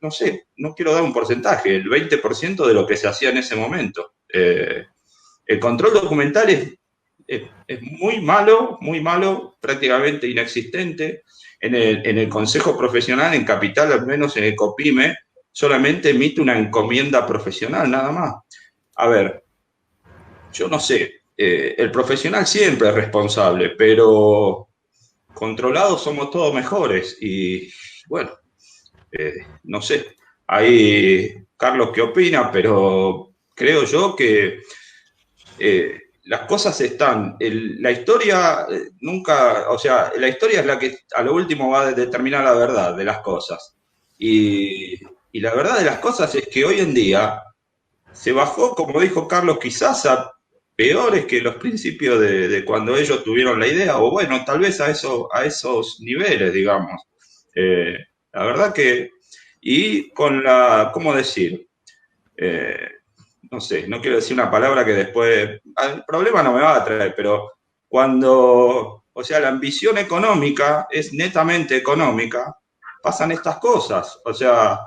no sé, no quiero dar un porcentaje, el 20% de lo que se hacía en ese momento. El control documental es muy malo, prácticamente inexistente. En el Consejo Profesional, en Capital, al menos en Ecopyme, solamente emite una encomienda profesional, nada más. A ver, yo no sé, el profesional siempre es responsable, pero controlados somos todos mejores y bueno, no sé, ahí Carlos qué opina, pero creo yo que las cosas están, la historia nunca, o sea, la historia es la que a lo último va a determinar la verdad de las cosas y la verdad de las cosas es que hoy en día se bajó, como dijo Carlos, quizás a peores que los principios de cuando ellos tuvieron la idea, o bueno, tal vez a esos niveles, digamos. La verdad que, y con ¿cómo decir? No sé, no quiero decir una palabra que después, el problema no me va a traer, pero cuando, o sea, la ambición económica es netamente económica, pasan estas cosas. O sea,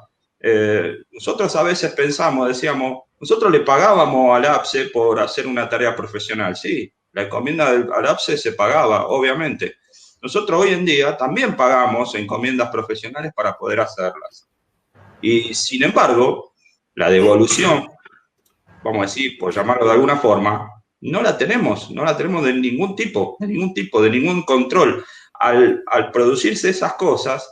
nosotros a veces decíamos, nosotros le pagábamos al APSE por hacer una tarea profesional, sí, la encomienda al APSE se pagaba, obviamente. Nosotros hoy en día también pagamos encomiendas profesionales para poder hacerlas. Y sin embargo, la devolución, vamos a decir, por llamarlo de alguna forma, no la tenemos de ningún tipo, de ningún control. Al producirse esas cosas,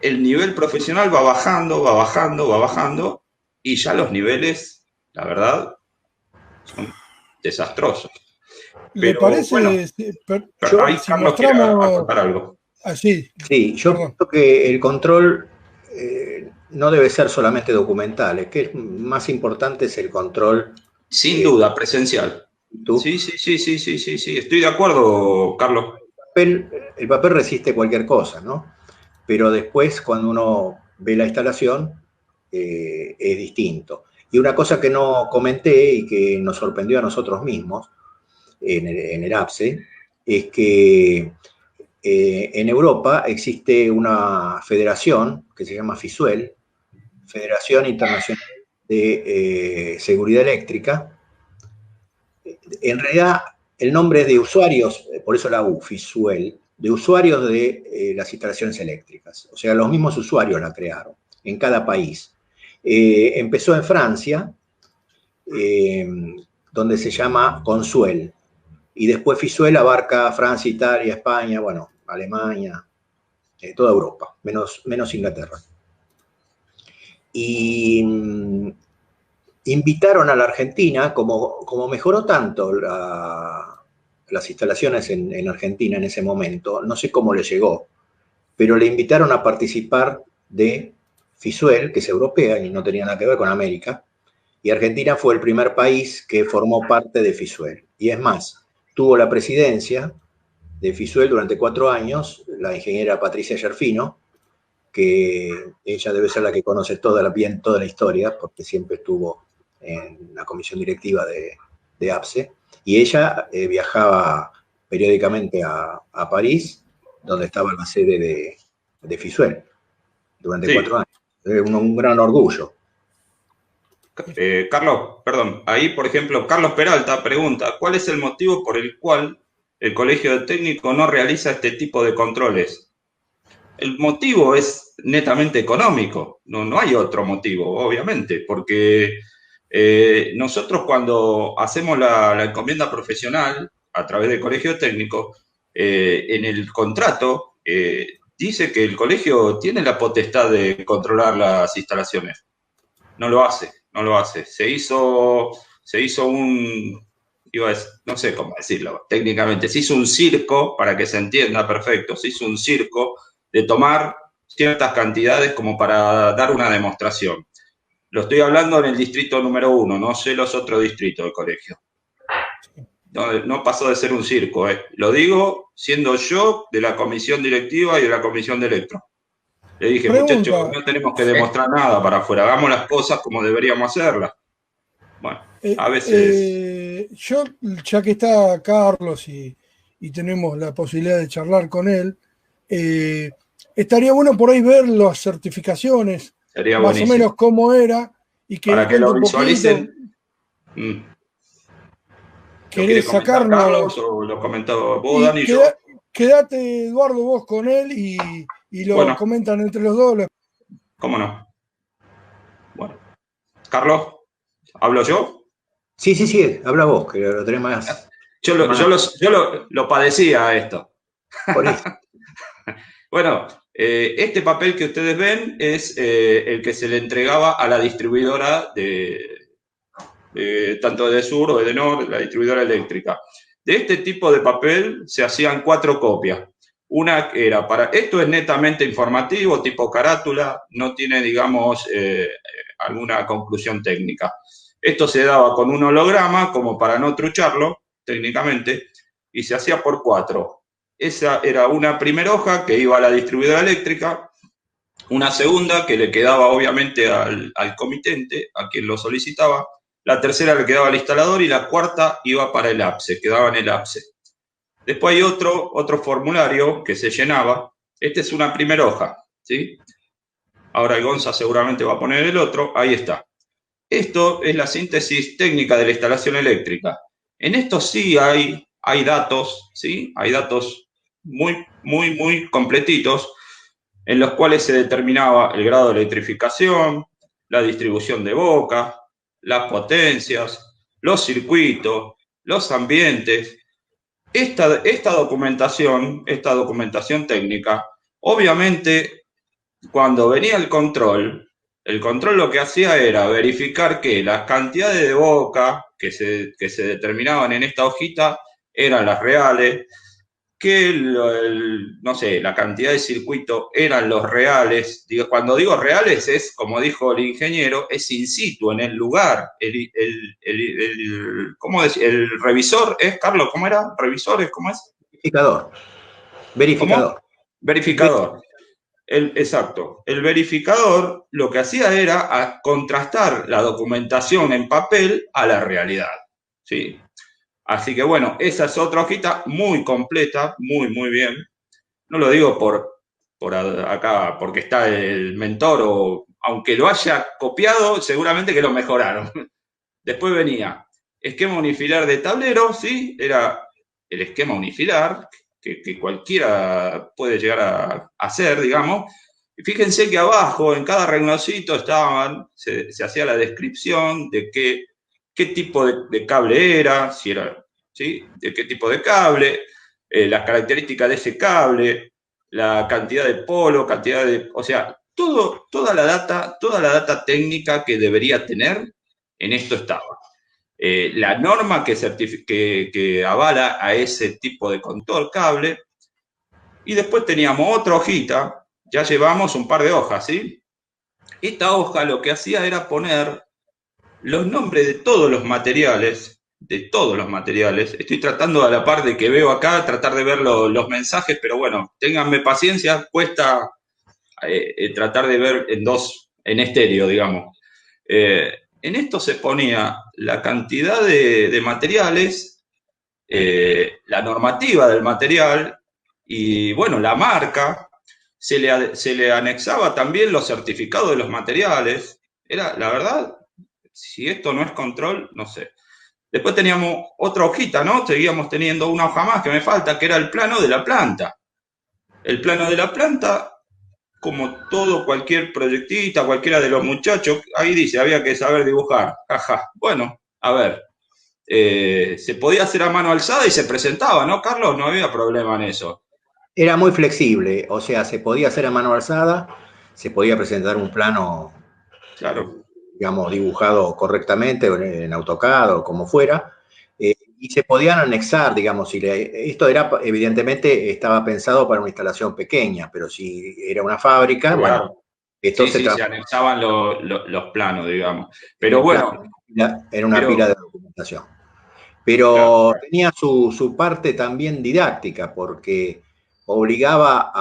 el nivel profesional va bajando, y ya los niveles, la verdad, son desastrosos. ¿Le parece? Bueno, ahí si Carlos quiere aportar algo. Sí, yo creo que el control no debe ser solamente documental, es que es más importante es el control. Sin duda, presencial. Sí, estoy de acuerdo, Carlos. El papel resiste cualquier cosa, ¿no? Pero después, cuando uno ve la instalación, es distinto. Y una cosa que no comenté y que nos sorprendió a nosotros mismos en el APSE, es que en Europa existe una federación que se llama FISUEL, Federación Internacional de Seguridad Eléctrica. En realidad el nombre de usuarios, por eso la U, FISUEL, de usuarios de las instalaciones eléctricas. O sea, los mismos usuarios la crearon en cada país. Empezó en Francia, donde se llama Consuel. Y después FISUEL abarca Francia, Italia, España, bueno, Alemania, toda Europa, menos Inglaterra. Y invitaron a la Argentina, como mejoró tanto las instalaciones en Argentina en ese momento, no sé cómo le llegó, pero le invitaron a participar de FISUEL, que es europea y no tenía nada que ver con América, y Argentina fue el primer país que formó parte de FISUEL. Y es más, tuvo la presidencia de FISUEL durante 4 años, la ingeniera Patricia Yerfino, que ella debe ser la que conoce toda la historia, porque siempre estuvo en la comisión directiva de APSE, y ella viajaba periódicamente a París, donde estaba la sede de FISUEL, durante 4 años. Un gran orgullo. Carlos, perdón, ahí por ejemplo, Carlos Peralta pregunta, ¿cuál es el motivo por el cual el Colegio de Técnico no realiza este tipo de controles? El motivo es netamente económico, no hay otro motivo, obviamente, porque nosotros cuando hacemos la encomienda profesional a través del Colegio Técnico, en el contrato dice que el colegio tiene la potestad de controlar las instalaciones. No lo hace. Se hizo no sé cómo decirlo técnicamente, se hizo un circo, para que se entienda perfecto, se hizo un circo de tomar ciertas cantidades como para dar una demostración. Lo estoy hablando en el distrito número 1, no sé los otros distritos del colegio. No pasó de ser un circo, Lo digo siendo yo de la comisión directiva y de la comisión de electro. Le dije, muchachos, no tenemos que demostrar nada para afuera, hagamos las cosas como deberíamos hacerlas. Bueno, a veces... yo, ya que está Carlos y tenemos la posibilidad de charlar con él, estaría bueno por ahí ver las certificaciones, sería más buenísimo. o menos cómo era, y que para que lo visualicen. ¿Querés sacarnos? Carlos, o lo comentó vos, Dani, yo. Quédate, Eduardo, vos con él y lo comentan entre los dos. ¿Cómo no? Bueno. Carlos, ¿hablo yo? Sí, habla vos, que lo tenés más. Yo lo padecía esto. Por eso. Bueno, este papel que ustedes ven es el que se le entregaba a la distribuidora tanto de Sur o de Nor, la distribuidora eléctrica. De este tipo de papel se hacían 4 copias. Una era esto es netamente informativo, tipo carátula, no tiene, digamos, alguna conclusión técnica. Esto se daba con un holograma, como para no trucharlo técnicamente, y se hacía por 4. Esa era una primera hoja que iba a la distribuidora eléctrica, una segunda que le quedaba obviamente al comitente, a quien lo solicitaba, la tercera le quedaba al instalador y la cuarta iba para el APSE, quedaba en el APSE. Después hay otro formulario que se llenaba. Esta es una primera hoja, ¿sí? Ahora el Gonza seguramente va a poner el otro. Ahí está. Esto es la síntesis técnica de la instalación eléctrica. En esto sí hay datos, ¿sí? Hay datos muy completitos en los cuales se determinaba el grado de electrificación, la distribución de boca, las potencias, los circuitos, los ambientes. Esta documentación técnica, obviamente, cuando venía el control lo que hacía era verificar que las cantidades de boca que se determinaban en esta hojita eran las reales, que no sé, la cantidad de circuito eran los reales. Cuando digo reales es, como dijo el ingeniero, es in situ, en el lugar. ¿Cómo decir? El revisor es, Carlos, ¿cómo era? ¿Revisores? ¿Cómo es? Verificador. ¿Cómo? Verificador. Exacto. El verificador lo que hacía era contrastar la documentación en papel a la realidad, ¿sí? Así que bueno, esa es otra hojita muy completa, muy bien. No lo digo por acá porque está el mentor, o aunque lo haya copiado, seguramente que lo mejoraron. Después venía esquema unifilar de tablero, ¿sí? Era el esquema unifilar, que cualquiera puede llegar a hacer, digamos. Y fíjense que abajo, en cada rengloncito, se hacía la descripción de qué tipo de cable era, si era, ¿sí? De qué tipo de cable, las características de ese cable, la cantidad de polo, o sea, toda la data técnica que debería tener, en esto estaba. La norma que avala a ese tipo de control cable, y después teníamos otra hojita, ya llevamos un par de hojas, ¿sí? Esta hoja lo que hacía era poner los nombres de todos los materiales, estoy tratando a la par de que veo acá, tratar de ver los mensajes, pero bueno, ténganme paciencia, cuesta tratar de ver en estéreo, digamos. En esto se ponía la cantidad de materiales, la normativa del material y, bueno, la marca. Se le anexaba también los certificados de los materiales. Era, la verdad, si esto no es control, no sé. Después teníamos otra hojita, ¿no? Seguíamos teniendo una hoja más que me falta, que era el plano de la planta. El plano de la planta, como todo, cualquier proyectista, cualquiera de los muchachos, ahí dice, había que saber dibujar. Ajá. Bueno, a ver, se podía hacer a mano alzada y se presentaba, ¿no, Carlos? No había problema en eso. Era muy flexible, o sea, se podía hacer a mano alzada, se podía presentar un plano, claro, digamos, dibujado correctamente en AutoCAD o como fuera, y se podían anexar, digamos, esto era, evidentemente, estaba pensado para una instalación pequeña, pero si era una fábrica, claro. Bueno, esto se anexaban los planos, digamos. Pero bueno. Era una pila de documentación. Pero claro, tenía su parte también didáctica, porque obligaba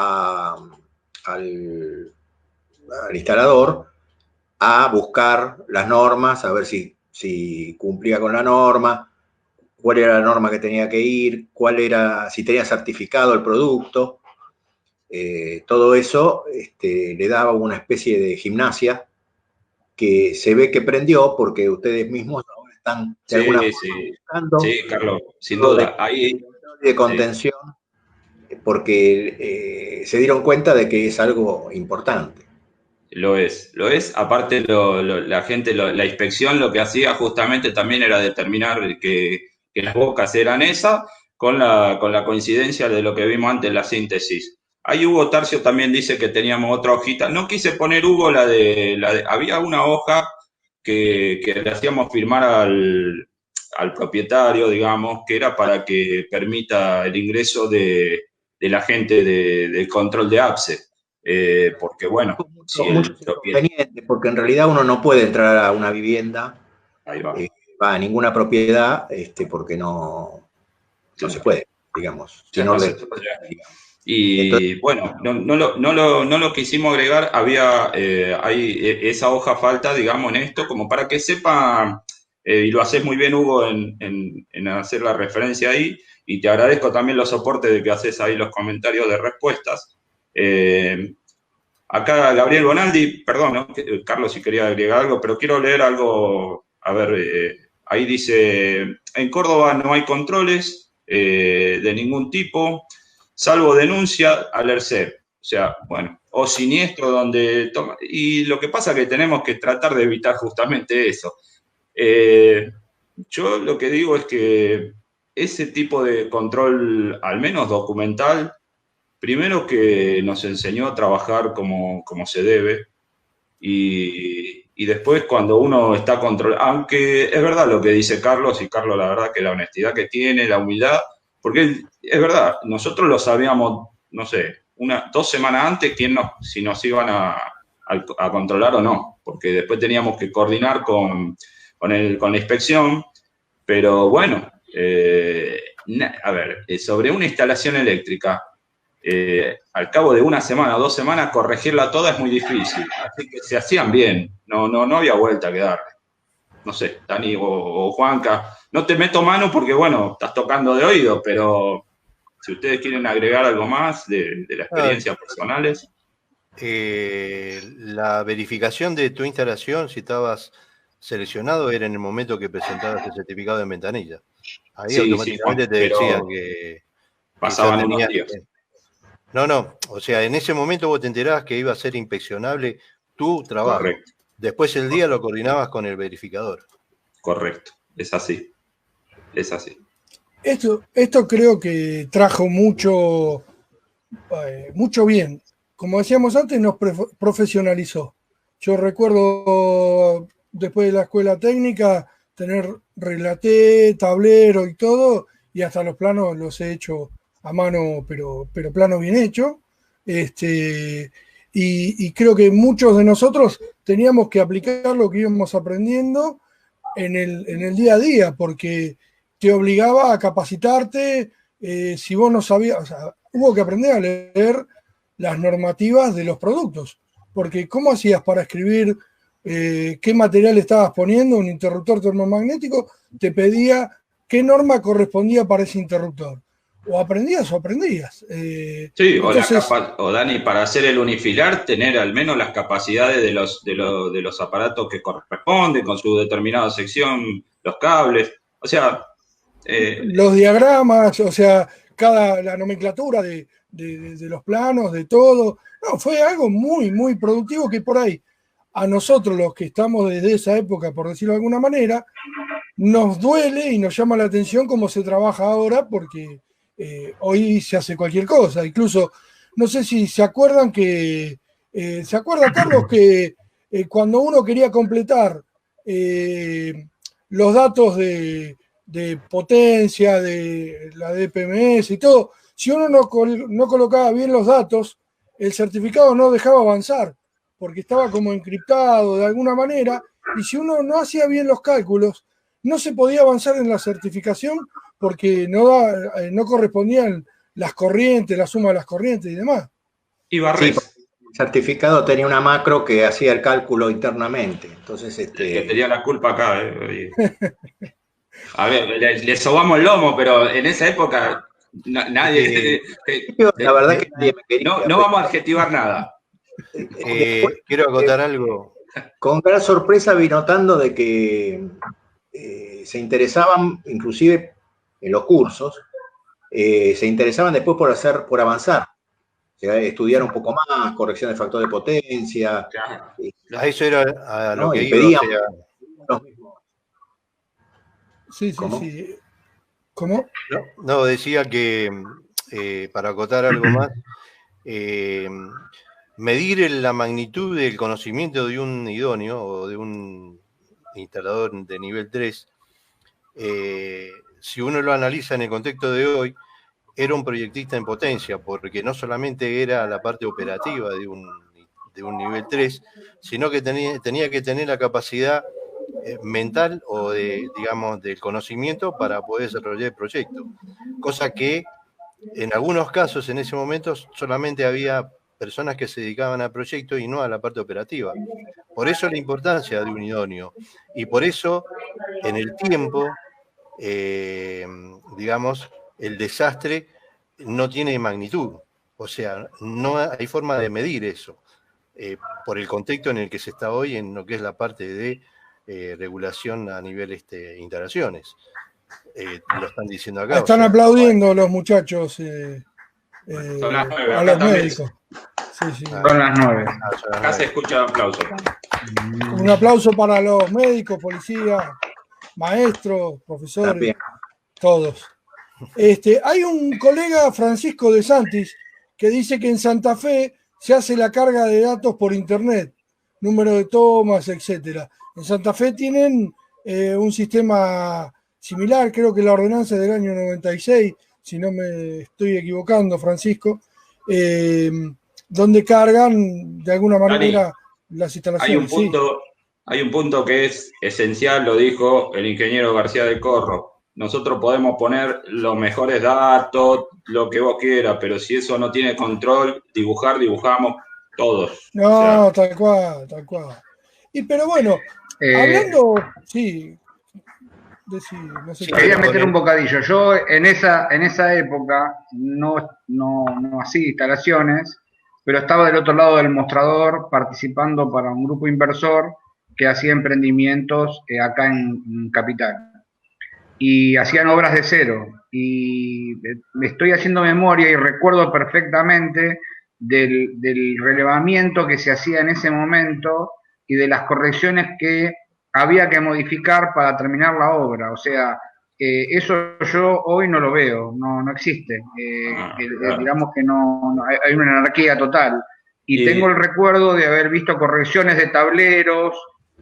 al instalador a buscar las normas, a ver si cumplía con la norma, cuál era la norma que tenía que ir, si tenía certificado el producto. Todo eso le daba una especie de gimnasia que se ve que prendió porque ustedes mismos ahora están de alguna forma buscando. Sí, Carlos, sin duda. Ahí de contención, porque se dieron cuenta de que es algo importante. Lo es. Aparte, la gente, la inspección lo que hacía justamente también era determinar que las bocas eran esas con la coincidencia de lo que vimos antes, la síntesis. Ahí Hugo Tarcio también dice que teníamos otra hojita. No quise poner, Hugo, había una hoja que le hacíamos firmar al propietario, digamos, que era para que permita el ingreso de la gente del control de APSE. Porque, bueno, porque en realidad uno no puede entrar a una vivienda, a ninguna propiedad, porque no se puede, digamos. Y entonces, bueno, no lo quisimos agregar, había ahí esa hoja falta, digamos, en esto, como para que sepa, y lo haces muy bien, Hugo, en hacer la referencia ahí, y te agradezco también los soportes de que haces ahí los comentarios de respuestas. Acá Gabriel Bonaldi, perdón, ¿no? Carlos, si quería agregar algo, pero quiero leer algo, a ver, ahí dice, en Córdoba no hay controles de ningún tipo, salvo denuncia al ERCEP, o sea, bueno, o siniestro donde toma, y lo que pasa es que tenemos que tratar de evitar justamente eso. Yo lo que digo es que ese tipo de control, al menos documental, primero que nos enseñó a trabajar como se debe y después cuando uno está controlado, aunque es verdad lo que dice Carlos, y Carlos la verdad que la honestidad que tiene, la humildad, porque es verdad, nosotros lo sabíamos, no sé, 2 semanas antes si nos iban a controlar o no, porque después teníamos que coordinar con la inspección, pero bueno, a ver, sobre una instalación eléctrica, al cabo de 1 semana o 2 semanas, corregirla toda es muy difícil. Así que se hacían bien, no había vuelta que darle. No sé, Dani o Juanca, no te meto mano porque, bueno, estás tocando de oído, pero si ustedes quieren agregar algo más de la experiencia personales. La verificación de tu instalación, si estabas seleccionado, era en el momento que presentabas el certificado en ventanilla. Ahí Sí, automáticamente te pero decían que pasaban ya unos tenía- días. No, o sea, en ese momento vos te enterabas que iba a ser inspeccionable tu trabajo. Correcto, Después el día lo coordinabas con el verificador. correcto. Es así. Es así. Esto creo que trajo mucho bien. Como decíamos antes, nos profesionalizó. Yo recuerdo después de la escuela técnica tener relaté, tablero y todo, y hasta los planos los he hecho a mano, pero planos bien hechos. Y creo que muchos de nosotros teníamos que aplicar lo que íbamos aprendiendo en el día a día, porque te obligaba a capacitarte. Si vos no sabías, o sea, hubo que aprender a leer las normativas de los productos, porque ¿cómo hacías para escribir qué material estabas poniendo? Un interruptor termomagnético te pedía qué norma correspondía para ese interruptor. O aprendías o aprendías. Sí, Entonces, o Dani, para hacer el unifilar, tener al menos las capacidades de los aparatos que corresponden, con su determinada sección, los cables. O sea, los diagramas, o sea, la nomenclatura de los planos, de todo. No, fue algo muy, muy productivo que por ahí a nosotros los que estamos desde esa época, por decirlo de alguna manera, nos duele y nos llama la atención cómo se trabaja ahora, porque hoy se hace cualquier cosa. Incluso, no sé si se acuerdan ¿se acuerda, Carlos, que cuando uno quería completar los datos de potencia, de la DPMS y todo, si uno no colocaba bien los datos, el certificado no dejaba avanzar, porque estaba como encriptado de alguna manera, y si uno no hacía bien los cálculos, no se podía avanzar en la certificación porque no correspondían las corrientes, la suma de las corrientes y demás. y Sí, Barres, el certificado tenía una macro que hacía el cálculo internamente. Entonces, el que tenía la culpa acá. A ver, le sobamos el lomo, pero en esa época nadie. la verdad que nadie me quería. No vamos a adjetivar nada. Después, Quiero acotar algo. con gran sorpresa vi notando de que se interesaban, inclusive en los cursos, se interesaban después por avanzar. O sea, estudiar un poco más, corrección de factor de potencia. A eso era a lo ¿no? que Y iba. pedían O sea, los mismos. Sí, sí, ¿Cómo? sí. ¿Cómo? no, decía que para acotar algo más, medir la magnitud del conocimiento de un idóneo o de un instalador de nivel 3, si uno lo analiza en el contexto de hoy, era un proyectista en potencia, porque no solamente era la parte operativa de un nivel 3, sino que tenía que tener la capacidad mental o digamos, del conocimiento para poder desarrollar el proyecto. Cosa que en algunos casos en ese momento solamente había personas que se dedicaban al proyecto y no a la parte operativa. Por eso la importancia de un idóneo. Y por eso en el tiempo, digamos, el desastre no tiene magnitud. O sea, no hay forma de medir eso. Por el contexto en el que se está hoy en lo que es la parte de regulación a nivel instalaciones. Lo están diciendo acá. Están aplaudiendo los muchachos Son las 9, a acá los también. médicos. Sí, sí. Son las 9. Acá se escucha aplauso. Un aplauso para los médicos, policías, maestros, profesores, También. todos. Hay un colega, Francisco de Santis, que dice que en Santa Fe se hace la carga de datos por internet, número de tomas, etcétera. En Santa Fe tienen un sistema similar, creo que la ordenanza es del año 96, si no me estoy equivocando, Francisco, donde cargan de alguna manera las instalaciones. Hay un punto que es esencial, lo dijo el ingeniero García del Corro. Nosotros podemos poner los mejores datos, lo que vos quieras, pero si eso no tiene control, dibujamos todos. No, tal cual, tal cual. Pero bueno, hablando, sí, no sé. Quería meter un bocadillo. Yo en esa época no hacía instalaciones, pero estaba del otro lado del mostrador participando para un grupo inversor que hacía emprendimientos acá en Capital. y hacían obras de cero. Y me estoy haciendo memoria y recuerdo perfectamente del relevamiento que se hacía en ese momento y de las correcciones que había que modificar para terminar la obra. O sea, eso yo hoy no lo veo, no existe. Claro. Digamos que hay una anarquía total. Y Y tengo el recuerdo de haber visto correcciones de tableros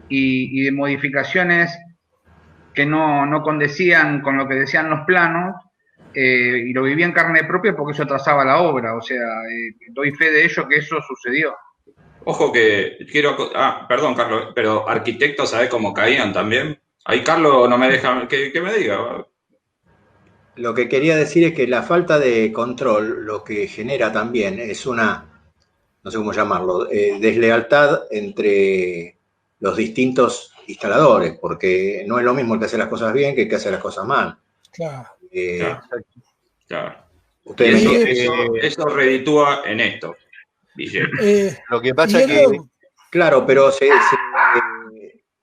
y de modificaciones que no condecían con lo que decían los planos, y lo viví en carne propia porque eso atrasaba la obra. O sea, doy fe de ello que eso sucedió. ojo que quiero... perdón, Carlos, pero arquitectos, ¿sabés cómo caían también? Ahí Carlos no me deja que me diga. Lo que quería decir es que la falta de control lo que genera también es una, no sé cómo llamarlo, deslealtad entre los distintos instaladores, porque no es lo mismo el que hace las cosas bien que el que hace las cosas mal. Claro. Claro, claro. Y Ustedes me eso reditúa en esto, Guillermo. Lo que pasa y es que Claro, pero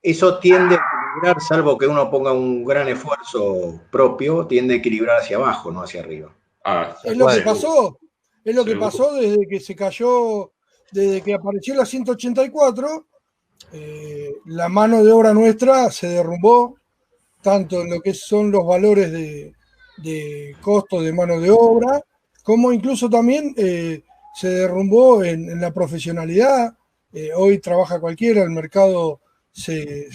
eso tiende a equilibrar, salvo que uno ponga un gran esfuerzo propio, tiende a equilibrar hacia abajo, no hacia arriba. es lo que Seguro, pasó, es lo que seguro. pasó desde que se cayó, desde que apareció la 184, la mano de obra nuestra se derrumbó, tanto en lo que son los valores de costo de mano de obra, como incluso también se derrumbó en la profesionalidad. Hoy trabaja cualquiera, el mercado se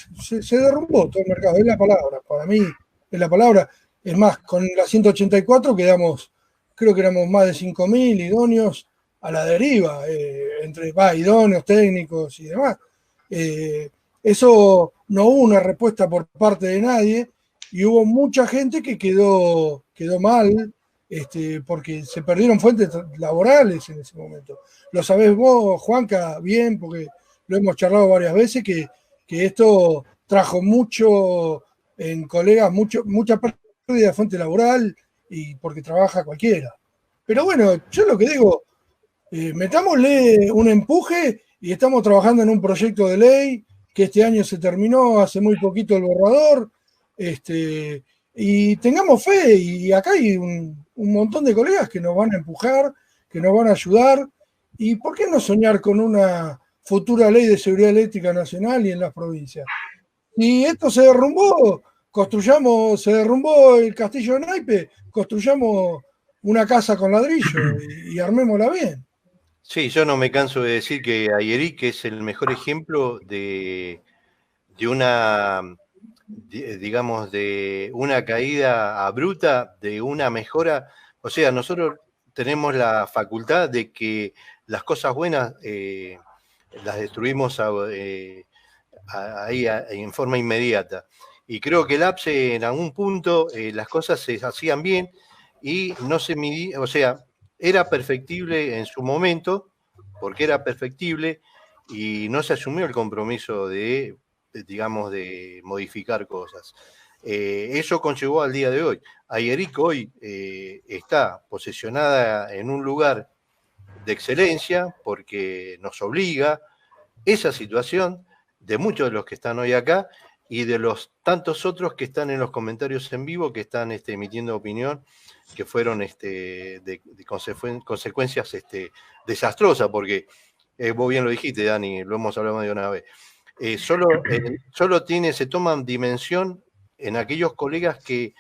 derrumbó, todo el mercado, es la palabra, para mí es la palabra. Es más, con la 184 quedamos, creo que éramos más de 5.000 idóneos a la deriva, entre idóneos, técnicos y demás. Eso no hubo una respuesta por parte de nadie y hubo mucha gente que quedó mal, porque se perdieron fuentes laborales en ese momento. Lo sabés vos, Juanca, bien, porque lo hemos charlado varias veces, que esto trajo mucho en colegas, mucha pérdida de fuente laboral y porque trabaja cualquiera. Pero bueno, yo lo que digo, metámosle un empuje y estamos trabajando en un proyecto de ley que este año se terminó, hace muy poquito el borrador, y tengamos fe, y acá hay un montón de colegas que nos van a empujar, que nos van a ayudar, y ¿por qué no soñar con una futura ley de seguridad eléctrica nacional y en las provincias? Y esto se derrumbó, se derrumbó el castillo de Naipe, construyamos una casa con ladrillo y armémosla bien. sí, yo no me canso de decir que Ayeric es el mejor ejemplo de una, digamos, de una caída abrupta, de una mejora. O sea, nosotros tenemos la facultad de que las cosas buenas las destruimos ahí en forma inmediata. Y creo que el APSE en algún punto las cosas se hacían bien y no se midía, o sea, era perfectible en su momento, porque era perfectible y no se asumió el compromiso digamos, de modificar cosas. Eso conllevó al día de hoy. Ayeric hoy está posicionada en un lugar de excelencia porque nos obliga esa situación de muchos de los que están hoy acá y de los tantos otros que están en los comentarios en vivo, que están emitiendo opinión, que fueron de consecuencias desastrosas, porque vos bien lo dijiste, Dani, lo hemos hablado más de una vez. Solo se toman dimensión en aquellos colegas que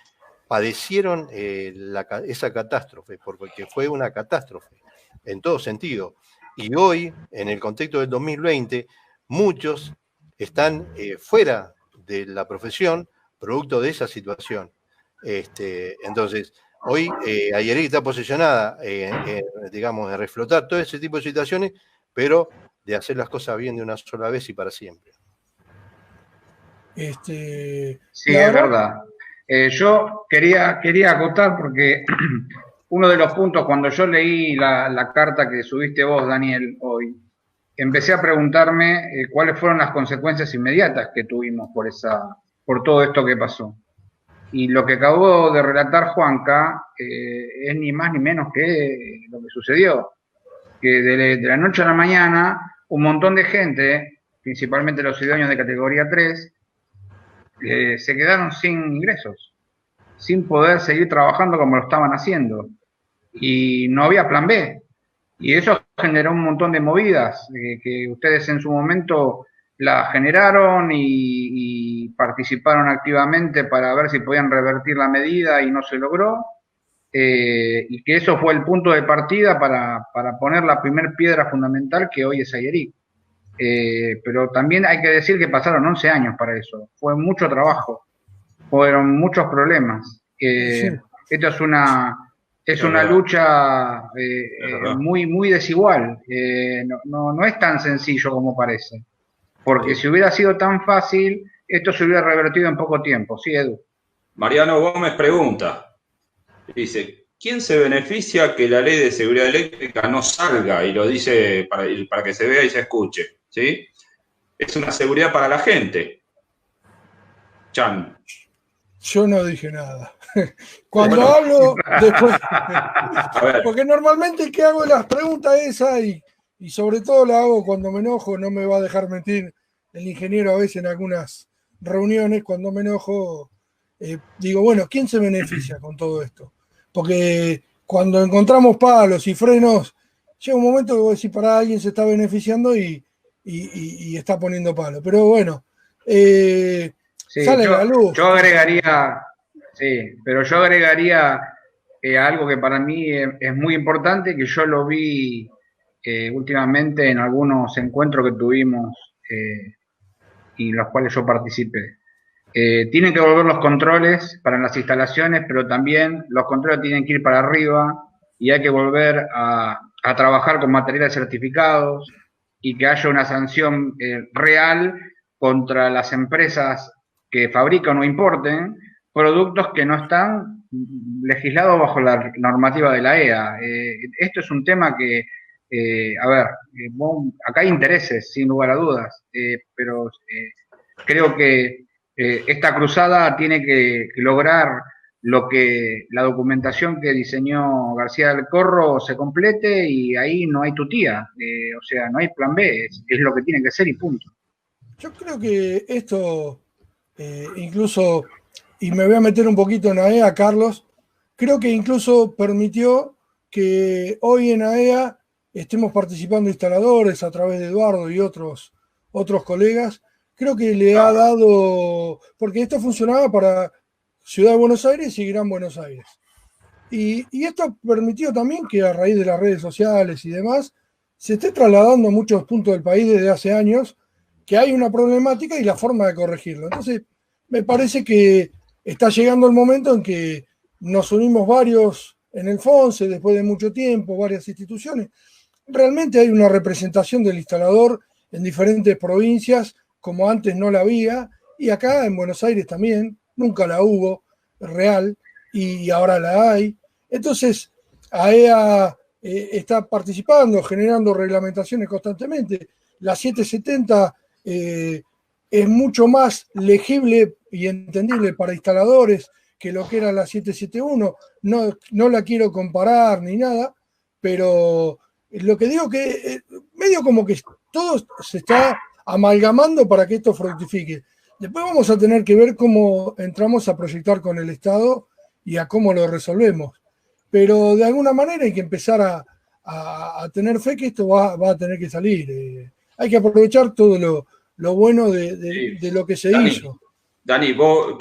padecieron esa catástrofe, porque fue una catástrofe en todo sentido. Y hoy, en el contexto del 2020, muchos están fuera de la profesión producto de esa situación. Entonces, hoy Ayeric está posicionada, digamos, de reflotar todo ese tipo de situaciones, pero de hacer las cosas bien de una sola vez y para siempre. Sí, es verdad. Yo quería acotar porque uno de los puntos, cuando yo leí la carta que subiste vos, Daniel, hoy, empecé a preguntarme cuáles fueron las consecuencias inmediatas que tuvimos por todo esto que pasó. Y lo que acabó de relatar Juanca es ni más ni menos que lo que sucedió. Que de la noche a la mañana, un montón de gente, principalmente los idóneos de categoría 3, se quedaron sin ingresos. sin poder seguir trabajando como lo estaban haciendo. Y no había plan B. Y eso generó un montón de movidas que ustedes en su momento la generaron y participaron activamente para ver si podían revertir la medida y no se logró. Y que eso fue el punto de partida para poner la primer piedra fundamental que hoy es AIERIC. Pero también hay que decir que pasaron 11 años para eso. Fue mucho trabajo, fueron muchos problemas. Sí. Esto es una lucha muy desigual. No es tan sencillo como parece. Porque si hubiera sido tan fácil, esto se hubiera revertido en poco tiempo. Sí, Edu. Mariano Gómez pregunta, dice, ¿quién se beneficia que la ley de seguridad eléctrica no salga? Y lo dice para que se vea y se escuche, ¿sí? Es una seguridad para la gente. Chan. Yo no dije nada. Cuando hablo, después. Porque normalmente el que hago las preguntas esas y sobre todo la hago cuando me enojo, no me va a dejar mentir el ingeniero a veces en algunas reuniones, cuando me enojo, digo, bueno, ¿quién se beneficia con todo esto? Porque cuando encontramos palos y frenos, llega un momento que vos decís, para alguien se está beneficiando y está poniendo palos. Pero bueno, sí, sale a la luz. Yo agregaría, sí, pero yo agregaría algo que para mí es muy importante, que yo lo vi últimamente en algunos encuentros que tuvimos y en los cuales yo participé. Tienen que volver los controles para las instalaciones, pero también los controles tienen que ir para arriba y hay que volver a trabajar con materiales certificados y que haya una sanción real contra las empresas que fabrican o importen productos que no están legislados bajo la normativa de la EA. Esto es un tema que, acá hay intereses, sin lugar a dudas, pero creo que esta cruzada tiene que lograr lo que la documentación que diseñó García del Corro se complete y ahí no hay tutía, o sea, no hay plan B, es lo que tiene que ser y punto. Yo creo que esto, incluso, y me voy a meter un poquito en AEA, Carlos, creo que incluso permitió que hoy en AEA estemos participando instaladores a través de Eduardo y otros colegas. Creo que le ha dado, porque esto funcionaba para Ciudad de Buenos Aires y Gran Buenos Aires. Y esto permitió también que a raíz de las redes sociales y demás, se esté trasladando a muchos puntos del país desde hace años que hay una problemática y la forma de corregirlo. Entonces, me parece que está llegando el momento en que nos unimos varios en el FONSE, después de mucho tiempo, varias instituciones. Realmente hay una representación del instalador en diferentes provincias, como antes no la había, y acá en Buenos Aires también, nunca la hubo real, y ahora la hay. Entonces, AEA está participando, generando reglamentaciones constantemente. La 770 es mucho más legible y entendible para instaladores que lo que era la 771. No la quiero comparar ni nada, pero lo que digo que medio como que todo se está amalgamando para que esto fructifique. Después vamos a tener que ver cómo entramos a proyectar con el Estado y a cómo lo resolvemos. Pero de alguna manera hay que empezar a tener fe que esto va a tener que salir. Hay que aprovechar todo lo bueno de lo que se hizo. Dani, vos,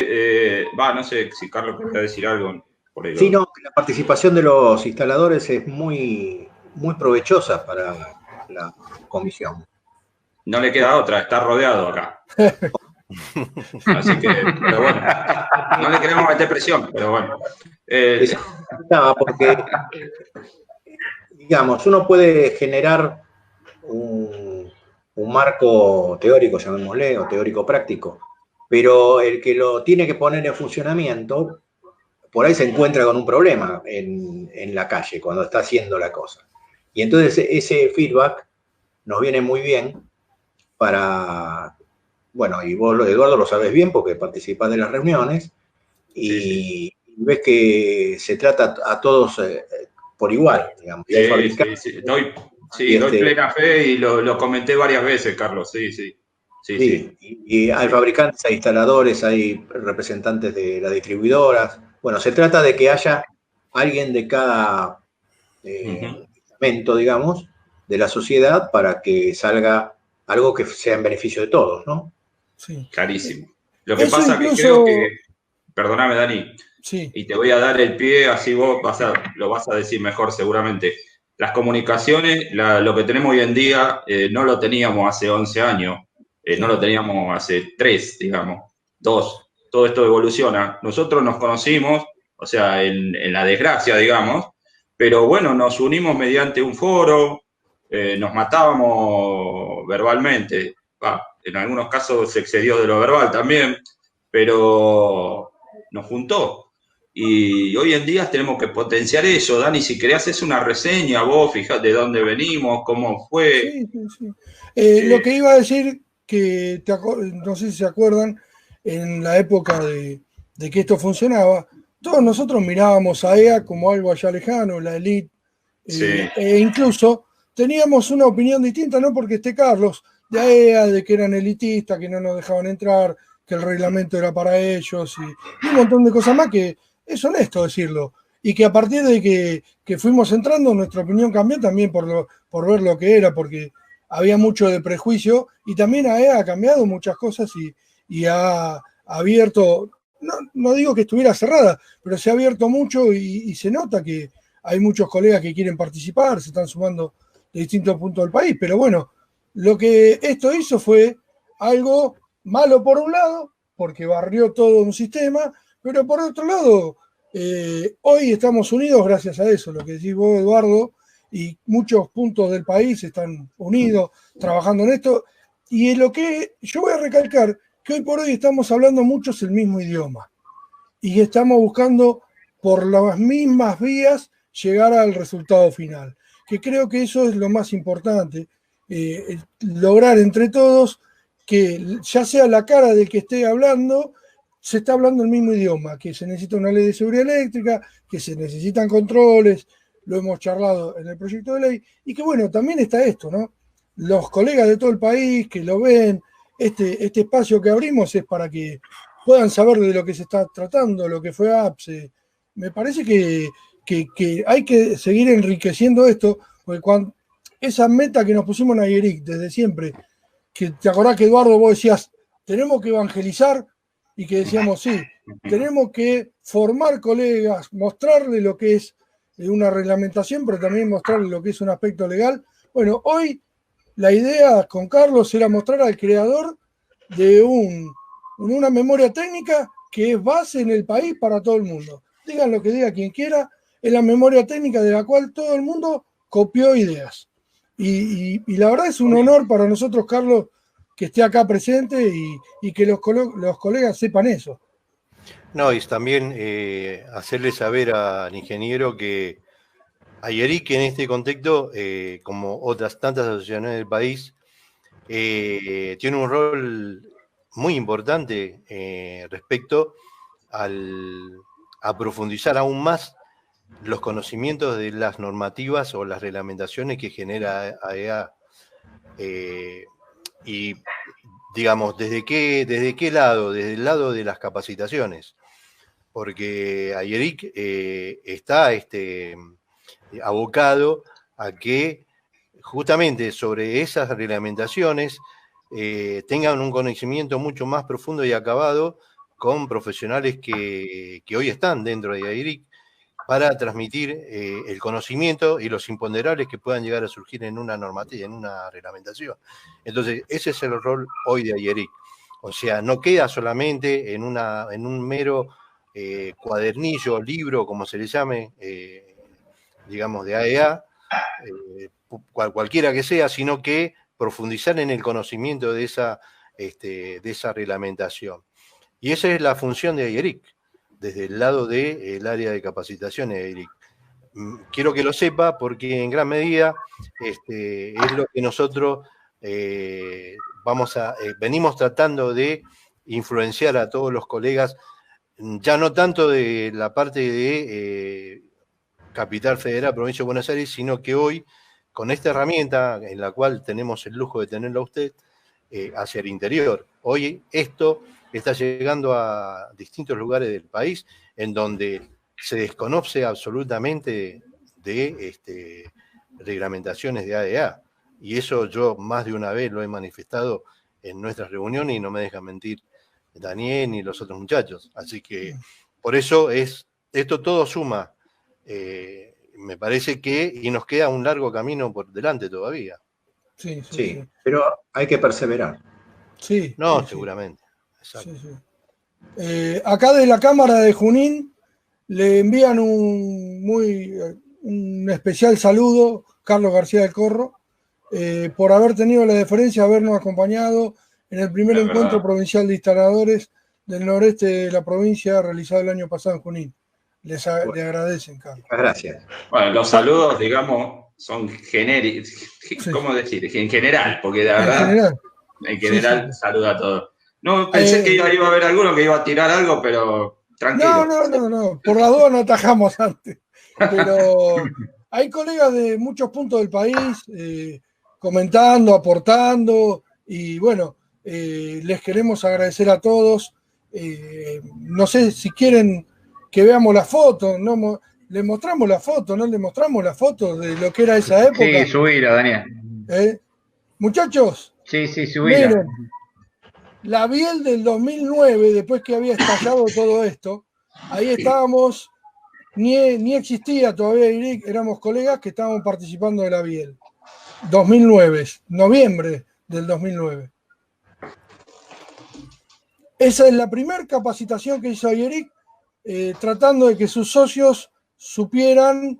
no sé si Carlos quería decir algo por ahí. Sí, no, la participación de los instaladores es muy, muy provechosa para la comisión. No le queda otra, está rodeado acá. Así que, pero bueno, no le queremos meter presión, pero bueno. Porque, digamos, uno puede generar un marco teórico, llamémosle, o teórico práctico, pero el que lo tiene que poner en funcionamiento, por ahí se encuentra con un problema en la calle, cuando está haciendo la cosa. Y entonces ese feedback nos viene muy bien para, bueno, y vos, Eduardo, lo sabés bien porque participás de las reuniones y ves que se trata a todos por igual, digamos. Sí. Doy plena fe y lo comenté varias veces, Carlos, sí. Y hay fabricantes, hay instaladores, hay representantes de las distribuidoras, Bueno, se trata de que haya alguien de cada segmento, digamos, de la sociedad para que salga algo que sea en beneficio de todos, ¿no? Sí. Clarísimo. Lo que Eso pasa incluso... que creo que, perdóname Dani, sí. Y te voy a dar el pie, así vos lo vas a decir mejor seguramente. Las comunicaciones, lo que tenemos hoy en día, no lo teníamos hace 11 años, no lo teníamos hace 3, digamos, 2. Todo esto evoluciona. Nosotros nos conocimos, o sea, en la desgracia, digamos, pero bueno, nos unimos mediante un foro, nos matábamos verbalmente. En algunos casos se excedió de lo verbal también, pero nos juntó. Y hoy en día tenemos que potenciar eso. Dani, si querés haces una reseña, vos fijate de dónde venimos, cómo fue. Sí, sí, sí. Lo que iba a decir, que no sé si se acuerdan, en la época de que esto funcionaba, todos nosotros mirábamos a EA como algo allá lejano, la elite, Sí. e incluso teníamos una opinión distinta, no porque esté Carlos, de AEA, de que eran elitistas, que no nos dejaban entrar, que el reglamento era para ellos, y un montón de cosas más que es honesto decirlo. Y que a partir de que fuimos entrando, nuestra opinión cambió también por ver lo que era, porque había mucho de prejuicio, y también AEA ha cambiado muchas cosas y ha abierto, no digo que estuviera cerrada, pero se ha abierto mucho y se nota que hay muchos colegas que quieren participar, se están sumando de distintos puntos del país, pero bueno, lo que esto hizo fue algo malo por un lado, porque barrió todo un sistema, pero por otro lado, hoy estamos unidos gracias a eso, lo que decís vos, Eduardo, y muchos puntos del país están unidos, trabajando en esto, y en lo que yo voy a recalcar, que hoy por hoy estamos hablando muchos el mismo idioma, y estamos buscando por las mismas vías llegar al resultado final, que creo que eso es lo más importante, lograr entre todos que ya sea la cara del que esté hablando, se está hablando el mismo idioma, que se necesita una ley de seguridad eléctrica, que se necesitan controles, lo hemos charlado en el proyecto de ley, y que bueno, también está esto, ¿no? Los colegas de todo el país que lo ven, este espacio que abrimos es para que puedan saber de lo que se está tratando, lo que fue APSE. Me parece que hay que seguir enriqueciendo esto, porque esa meta que nos pusimos en Ayeric desde siempre, que te acordás que Eduardo vos decías, tenemos que evangelizar, y que decíamos, sí, tenemos que formar colegas, mostrarle lo que es una reglamentación, pero también mostrarle lo que es un aspecto legal. Bueno, hoy la idea con Carlos era mostrar al creador de una memoria técnica que es base en el país para todo el mundo. Digan lo que diga quien quiera, es la memoria técnica de la cual todo el mundo copió ideas. Y la verdad es un honor para nosotros, Carlos, que esté acá presente y que los colegas sepan eso. No, y también hacerle saber al ingeniero que Ayeric en este contexto, como otras tantas asociaciones del país, tiene un rol muy importante respecto a profundizar aún más los conocimientos de las normativas o las reglamentaciones que genera AEA. Y digamos, ¿desde qué lado? Desde el lado de las capacitaciones. Porque Ayeric está abocado a que justamente sobre esas reglamentaciones tengan un conocimiento mucho más profundo y acabado con profesionales que hoy están dentro de Ayeric para transmitir el conocimiento y los imponderables que puedan llegar a surgir en una normativa, en una reglamentación. Entonces, ese es el rol hoy de Ayeric. O sea, no queda solamente en un mero cuadernillo, libro, como se le llame, digamos, de AEA, cualquiera que sea, sino que profundizar en el conocimiento de esa reglamentación. Y esa es la función de Ayeric, desde el lado del área de capacitación de Ayeric. Quiero que lo sepa porque en gran medida es lo que nosotros venimos tratando de influenciar a todos los colegas, ya no tanto de la parte de Capital Federal, Provincia de Buenos Aires, sino que hoy, con esta herramienta en la cual tenemos el lujo de tenerla a usted, hacia el interior. Hoy esto está llegando a distintos lugares del país en donde se desconoce absolutamente de reglamentaciones de ADA. Y eso yo más de una vez lo he manifestado en nuestras reuniones y no me deja mentir Daniel ni los otros muchachos. Así que por eso esto todo suma. Me parece y nos queda un largo camino por delante todavía. Sí, pero hay que perseverar. Sí. No, sí, seguramente. Exacto. Sí. Acá de la Cámara de Junín le envían un especial saludo, Carlos García del Corro, por haber tenido la deferencia de habernos acompañado en el primer encuentro provincial de instaladores del noreste de la provincia realizado el año pasado en Junín. Le agradecen, Carlos. Muchas gracias. Bueno, los saludos, digamos, son genéricos, ¿cómo decir? En general, porque la verdad, en general, saluda a todos. No, pensé que iba a haber alguno que iba a tirar algo, pero tranquilo. No, por la duda no atajamos antes. Pero hay colegas de muchos puntos del país comentando, aportando, y bueno, les queremos agradecer a todos. No sé si quieren que veamos la foto, ¿no? ¿Le mostramos la foto? ¿No le mostramos la foto de lo que era esa época? Sí, subila, Daniel. Muchachos. Sí, subila. Miren, la Biel del 2009, después que había estallado todo esto, ahí estábamos, ni existía todavía IRIC, éramos colegas que estábamos participando de la Biel. 2009, noviembre del 2009. Esa es la primera capacitación que hizo IRIC, tratando de que sus socios supieran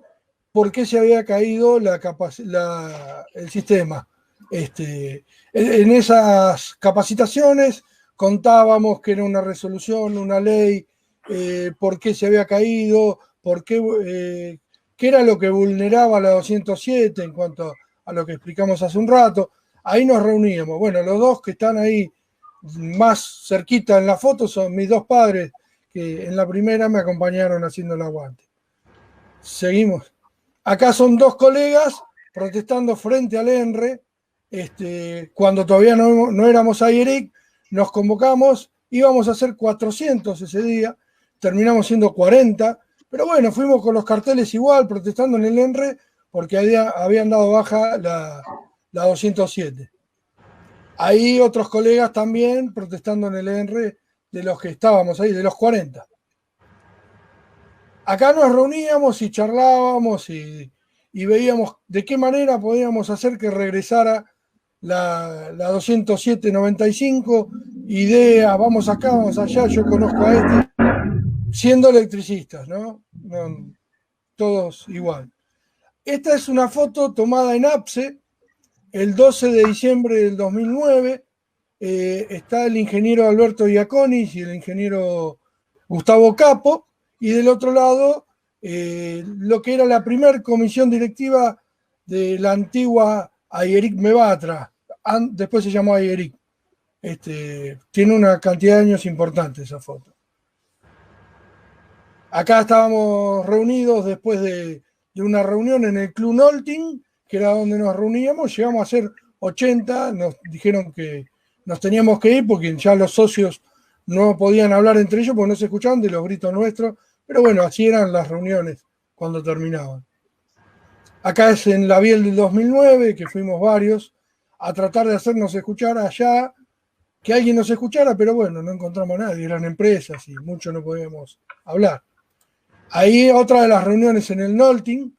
por qué se había caído el sistema. En esas capacitaciones contábamos que era una resolución, una ley, por qué se había caído, qué era lo que vulneraba la 207 en cuanto a lo que explicamos hace un rato. Ahí nos reuníamos. Bueno, los dos que están ahí más cerquita en la foto son mis dos padres, que en la primera me acompañaron haciendo el aguante. Seguimos. Acá son dos colegas protestando frente al ENRE. Cuando todavía no éramos AIRIC, nos convocamos, íbamos a hacer 400 ese día, terminamos siendo 40, pero bueno, fuimos con los carteles igual, protestando en el ENRE, porque habían dado baja la 207. Ahí otros colegas también protestando en el ENRE, de los que estábamos ahí, de los 40. Acá nos reuníamos y charlábamos y veíamos de qué manera podíamos hacer que regresara la 207-95, idea, vamos acá, vamos allá, yo conozco a siendo electricistas, ¿no? Todos igual. Esta es una foto tomada en APSE el 12 de diciembre del 2009. Está el ingeniero Alberto Iaconis y el ingeniero Gustavo Capo, y del otro lado lo que era la primera comisión directiva de la antigua AIRIC Mebatra, después se llamó AIRIC. Tiene una cantidad de años importante esa foto. Acá estábamos reunidos después de una reunión en el Club Nolting, que era donde nos reuníamos. Llegamos a ser 80, nos dijeron que nos teníamos que ir porque ya los socios no podían hablar entre ellos porque no se escuchaban de los gritos nuestros, pero bueno, así eran las reuniones cuando terminaban. Acá es en la Biel del 2009, que fuimos varios a tratar de hacernos escuchar allá, que alguien nos escuchara, pero bueno, no encontramos a nadie, eran empresas y mucho no podíamos hablar. Ahí otra de las reuniones en el Nolting,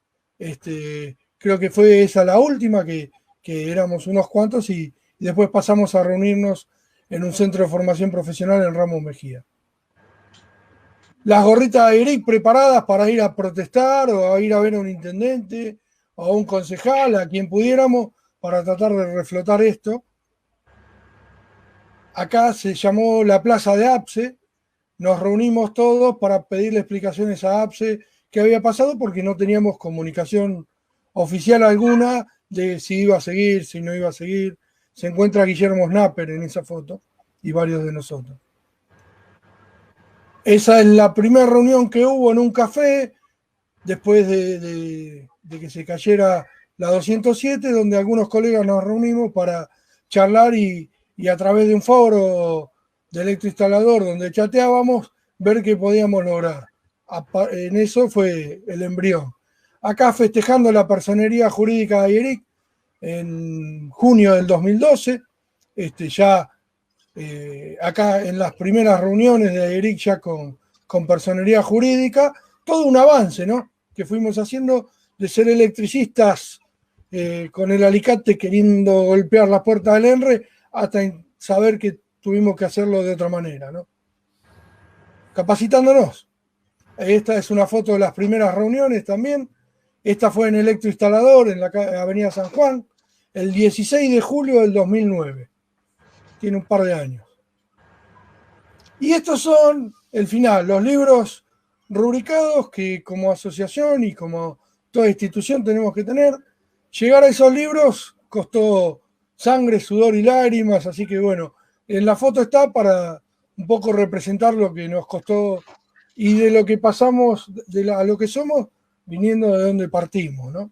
creo que fue esa la última, que éramos unos cuantos y después pasamos a reunirnos en un centro de formación profesional en Ramos Mejía. Las gorritas de IRIC preparadas para ir a protestar o a ir a ver a un intendente o a un concejal, a quien pudiéramos, para tratar de reflotar esto. Acá se llamó la plaza de APSE, nos reunimos todos para pedirle explicaciones a APSE qué había pasado porque no teníamos comunicación oficial alguna de si iba a seguir, si no iba a seguir. Se encuentra Guillermo Snapper en esa foto y varios de nosotros. Esa es la primera reunión que hubo en un café después de que se cayera la 207, donde algunos colegas nos reunimos para charlar y a través de un foro de electroinstalador donde chateábamos, ver qué podíamos lograr. En eso fue el embrión. Acá festejando la personería jurídica de Ayeric en junio del 2012, ya acá en las primeras reuniones de Ayeric ya con personería jurídica, todo un avance, ¿no? Que fuimos haciendo de ser electricistas con el alicate queriendo golpear la puerta del ENRE hasta saber que tuvimos que hacerlo de otra manera, ¿no? Capacitándonos. Esta es una foto de las primeras reuniones también. Esta fue en electroinstalador en la Avenida San Juan, el 16 de julio del 2009. Tiene un par de años. Y estos son el final, los libros rubricados que como asociación y como toda institución tenemos que tener. Llegar a esos libros costó sangre, sudor y lágrimas, así que bueno, en la foto está para un poco representar lo que nos costó y de lo que pasamos, a lo que somos, viniendo de donde partimos, ¿no?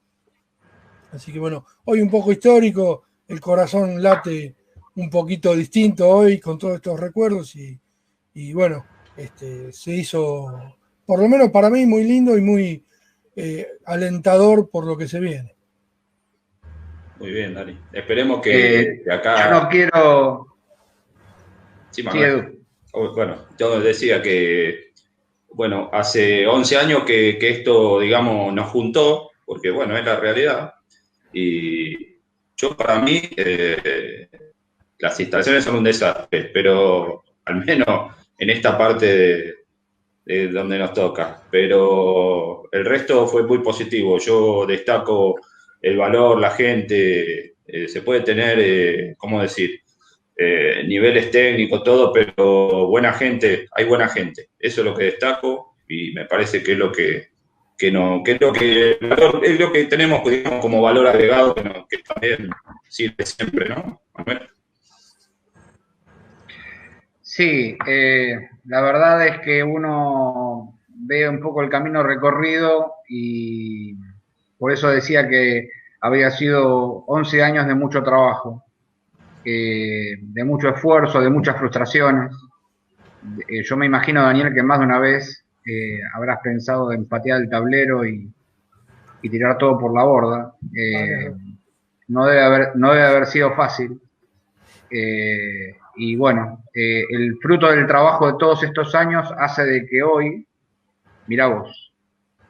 Así que bueno, hoy un poco histórico, el corazón late un poquito distinto hoy con todos estos recuerdos y bueno, se hizo, por lo menos para mí, muy lindo y muy alentador por lo que se viene. Muy bien, Dani. Esperemos que acá... Yo no quiero... Sí, Manuel. Bueno, yo decía que, bueno, hace 11 años que esto, digamos, nos juntó, porque, bueno, es la realidad. Y yo, para mí, las instalaciones son un desastre, pero al menos en esta parte de donde nos toca. Pero el resto fue muy positivo. Yo destaco el valor, la gente, se puede tener, ¿cómo decir? Niveles técnicos, todo, pero buena gente, hay buena gente. Eso es lo que destaco y me parece que es lo que es lo que tenemos, digamos, como valor agregado que también sirve siempre, ¿no, Manuel? Sí, la verdad es que uno ve un poco el camino recorrido y por eso decía que había sido 11 años de mucho trabajo, de mucho esfuerzo, de muchas frustraciones. Yo me imagino, Daniel, que más de una vez habrás pensado en patear el tablero y tirar todo por la borda. No debe haber sido fácil. Y bueno, el fruto del trabajo de todos estos años hace de que hoy, mirá vos,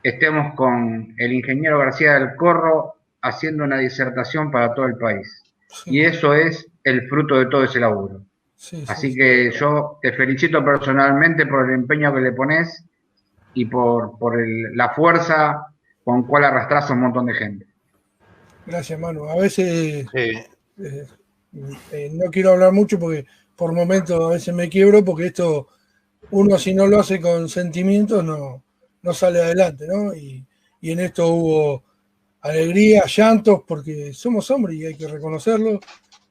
estemos con el ingeniero García del Corro haciendo una disertación para todo el país. Sí. Y eso es el fruto de todo ese laburo. Sí, así que yo te felicito personalmente por el empeño que le pones y por la fuerza con cual arrastras a un montón de gente. Gracias, Manu. A veces no quiero hablar mucho porque por momentos a veces me quiebro porque esto, uno si no lo hace con sentimientos no sale adelante, ¿no? Y en esto hubo alegría, llantos, porque somos hombres y hay que reconocerlo,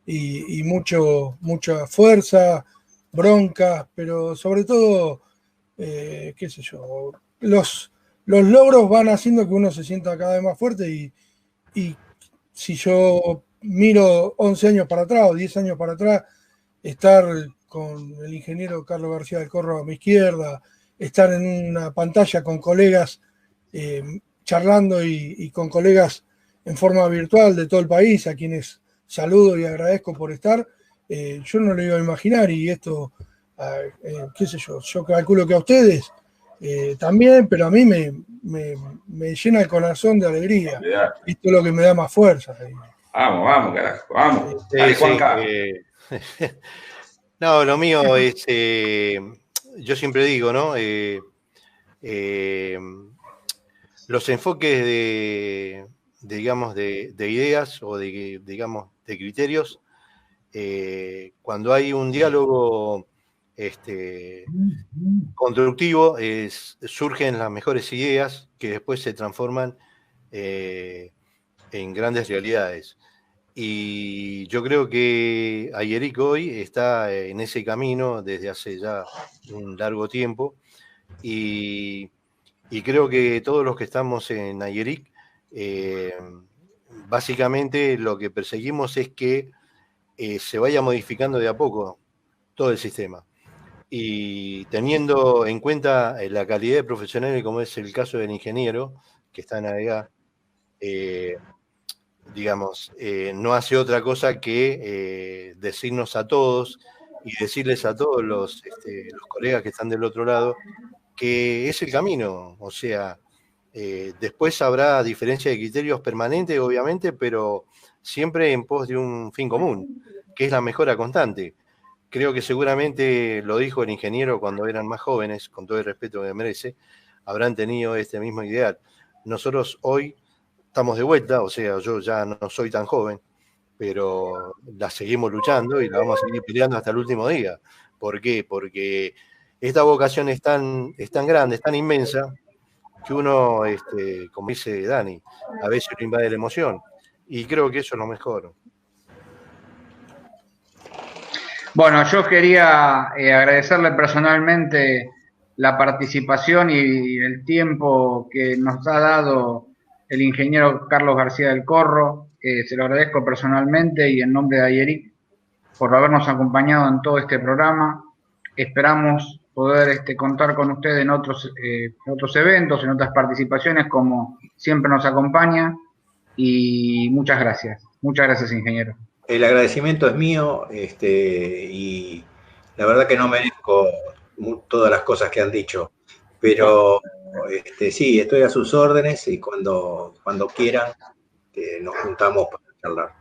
y mucha fuerza, bronca, pero sobre todo, qué sé yo, los logros van haciendo que uno se sienta cada vez más fuerte y si yo miro 11 años para atrás o 10 años para atrás, estar con el ingeniero Carlos García del Corro a mi izquierda, estar en una pantalla con colegas charlando y con colegas en forma virtual de todo el país, a quienes saludo y agradezco por estar, yo no lo iba a imaginar y esto, qué sé yo calculo que a ustedes también, pero a mí me llena el corazón de alegría. Esto es lo que me da más fuerza. Vamos, carajo, vamos. Dale, Juanca. No, lo mío es, yo siempre digo, ¿no? Los enfoques de ideas o digamos, de criterios, cuando hay un diálogo constructivo, surgen las mejores ideas que después se transforman en grandes realidades. Y yo creo que Ayeric hoy está en ese camino desde hace ya un largo tiempo y creo que todos los que estamos en Ayeric, básicamente lo que perseguimos es que se vaya modificando de a poco todo el sistema. y teniendo en cuenta la calidad de profesionales, como es el caso del ingeniero, que está en ADEGA, no hace otra cosa que decirnos a todos y decirles a todos los colegas que están del otro lado que es el camino. O sea, después habrá diferencia de criterios permanentes, obviamente, pero siempre en pos de un fin común, que es la mejora constante. Creo que seguramente lo dijo el ingeniero cuando eran más jóvenes, con todo el respeto que merece, habrán tenido este mismo ideal. Nosotros hoy estamos de vuelta, o sea, yo ya no soy tan joven, pero la seguimos luchando y la vamos a seguir peleando hasta el último día. ¿Por qué? Porque esta vocación es tan grande, es tan inmensa, que uno, como dice Dani, a veces lo invade la emoción. Y creo que eso es lo mejor. Bueno, yo quería agradecerle personalmente la participación y el tiempo que nos ha dado el ingeniero Carlos García del Corro. Se lo agradezco personalmente y en nombre de Ayeric por habernos acompañado en todo este programa. Esperamos poder contar con usted en otros eventos, en otras participaciones, como siempre nos acompaña. Y muchas gracias. Muchas gracias, ingeniero. El agradecimiento es mío, y la verdad que no merezco todas las cosas que han dicho, pero sí, estoy a sus órdenes y cuando quieran nos juntamos para charlar.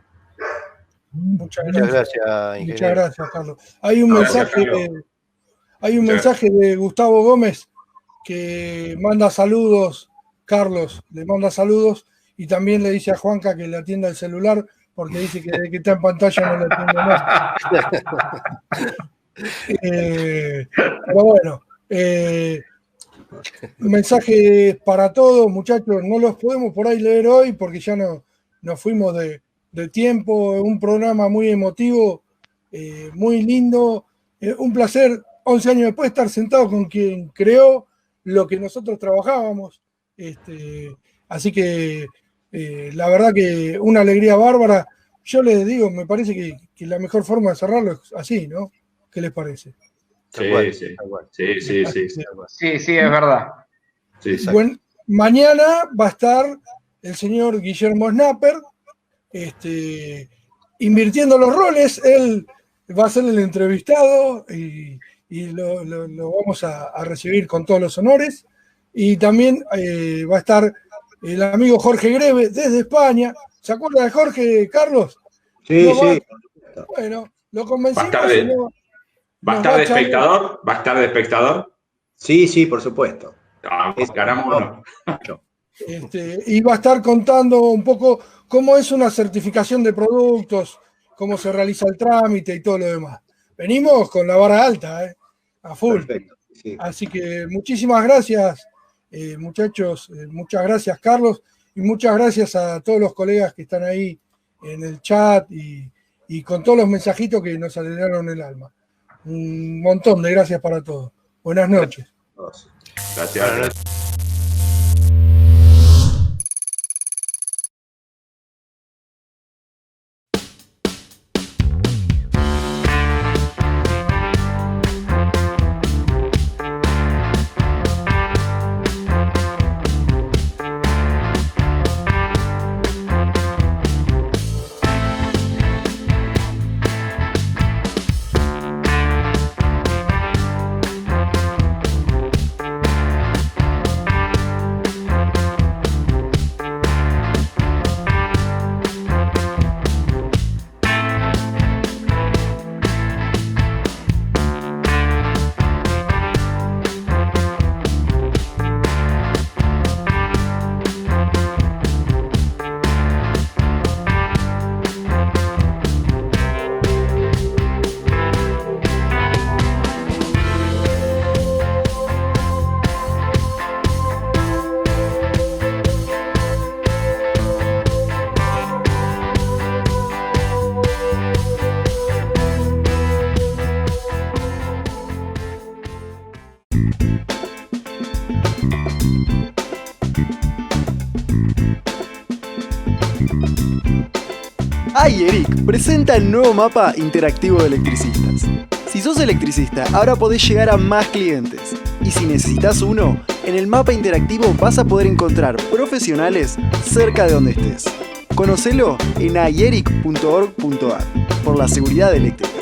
Muchas gracias, ingeniero. Muchas gracias, Carlos. Hay un mensaje de Gustavo Gómez que manda saludos, Carlos le manda saludos, y también le dice a Juanca que le atienda el celular, porque dice que desde que está en pantalla no le atiende más. Pero bueno, mensajes para todos, muchachos. No los podemos por ahí leer hoy porque ya nos fuimos de tiempo. Un programa muy emotivo, muy lindo. Un placer, 11 años después, estar sentado con quien creó lo que nosotros trabajábamos. Así que la verdad que una alegría bárbara. Yo les digo, me parece que la mejor forma de cerrarlo es así, ¿no? ¿Qué les parece? Sí, es verdad. Sí, bueno, mañana va a estar el señor Guillermo Snapper invirtiendo los roles. Él va a ser el entrevistado y lo vamos a recibir con todos los honores. Y también va a estar el amigo Jorge Greve desde España. ¿Se acuerda de Jorge, Carlos? Sí, sí. Bueno, lo convencimos. ¿Va a estar de espectador? ¿Va a estar de espectador? Sí, por supuesto. Caramba. Y va a estar contando un poco cómo es una certificación de productos, cómo se realiza el trámite y todo lo demás. Venimos con la vara alta, a full. Perfecto, sí. Así que muchísimas gracias, muchachos. Muchas gracias, Carlos. Y muchas gracias a todos los colegas que están ahí en el chat y con todos los mensajitos que nos alegraron el alma. Un montón de gracias para todos. Buenas noches. Gracias. Ayeric presenta el nuevo mapa interactivo de electricistas. Si sos electricista, ahora podés llegar a más clientes. Y si necesitas uno, en el mapa interactivo vas a poder encontrar profesionales cerca de donde estés. Conocelo en ayeric.org.ar por la seguridad eléctrica.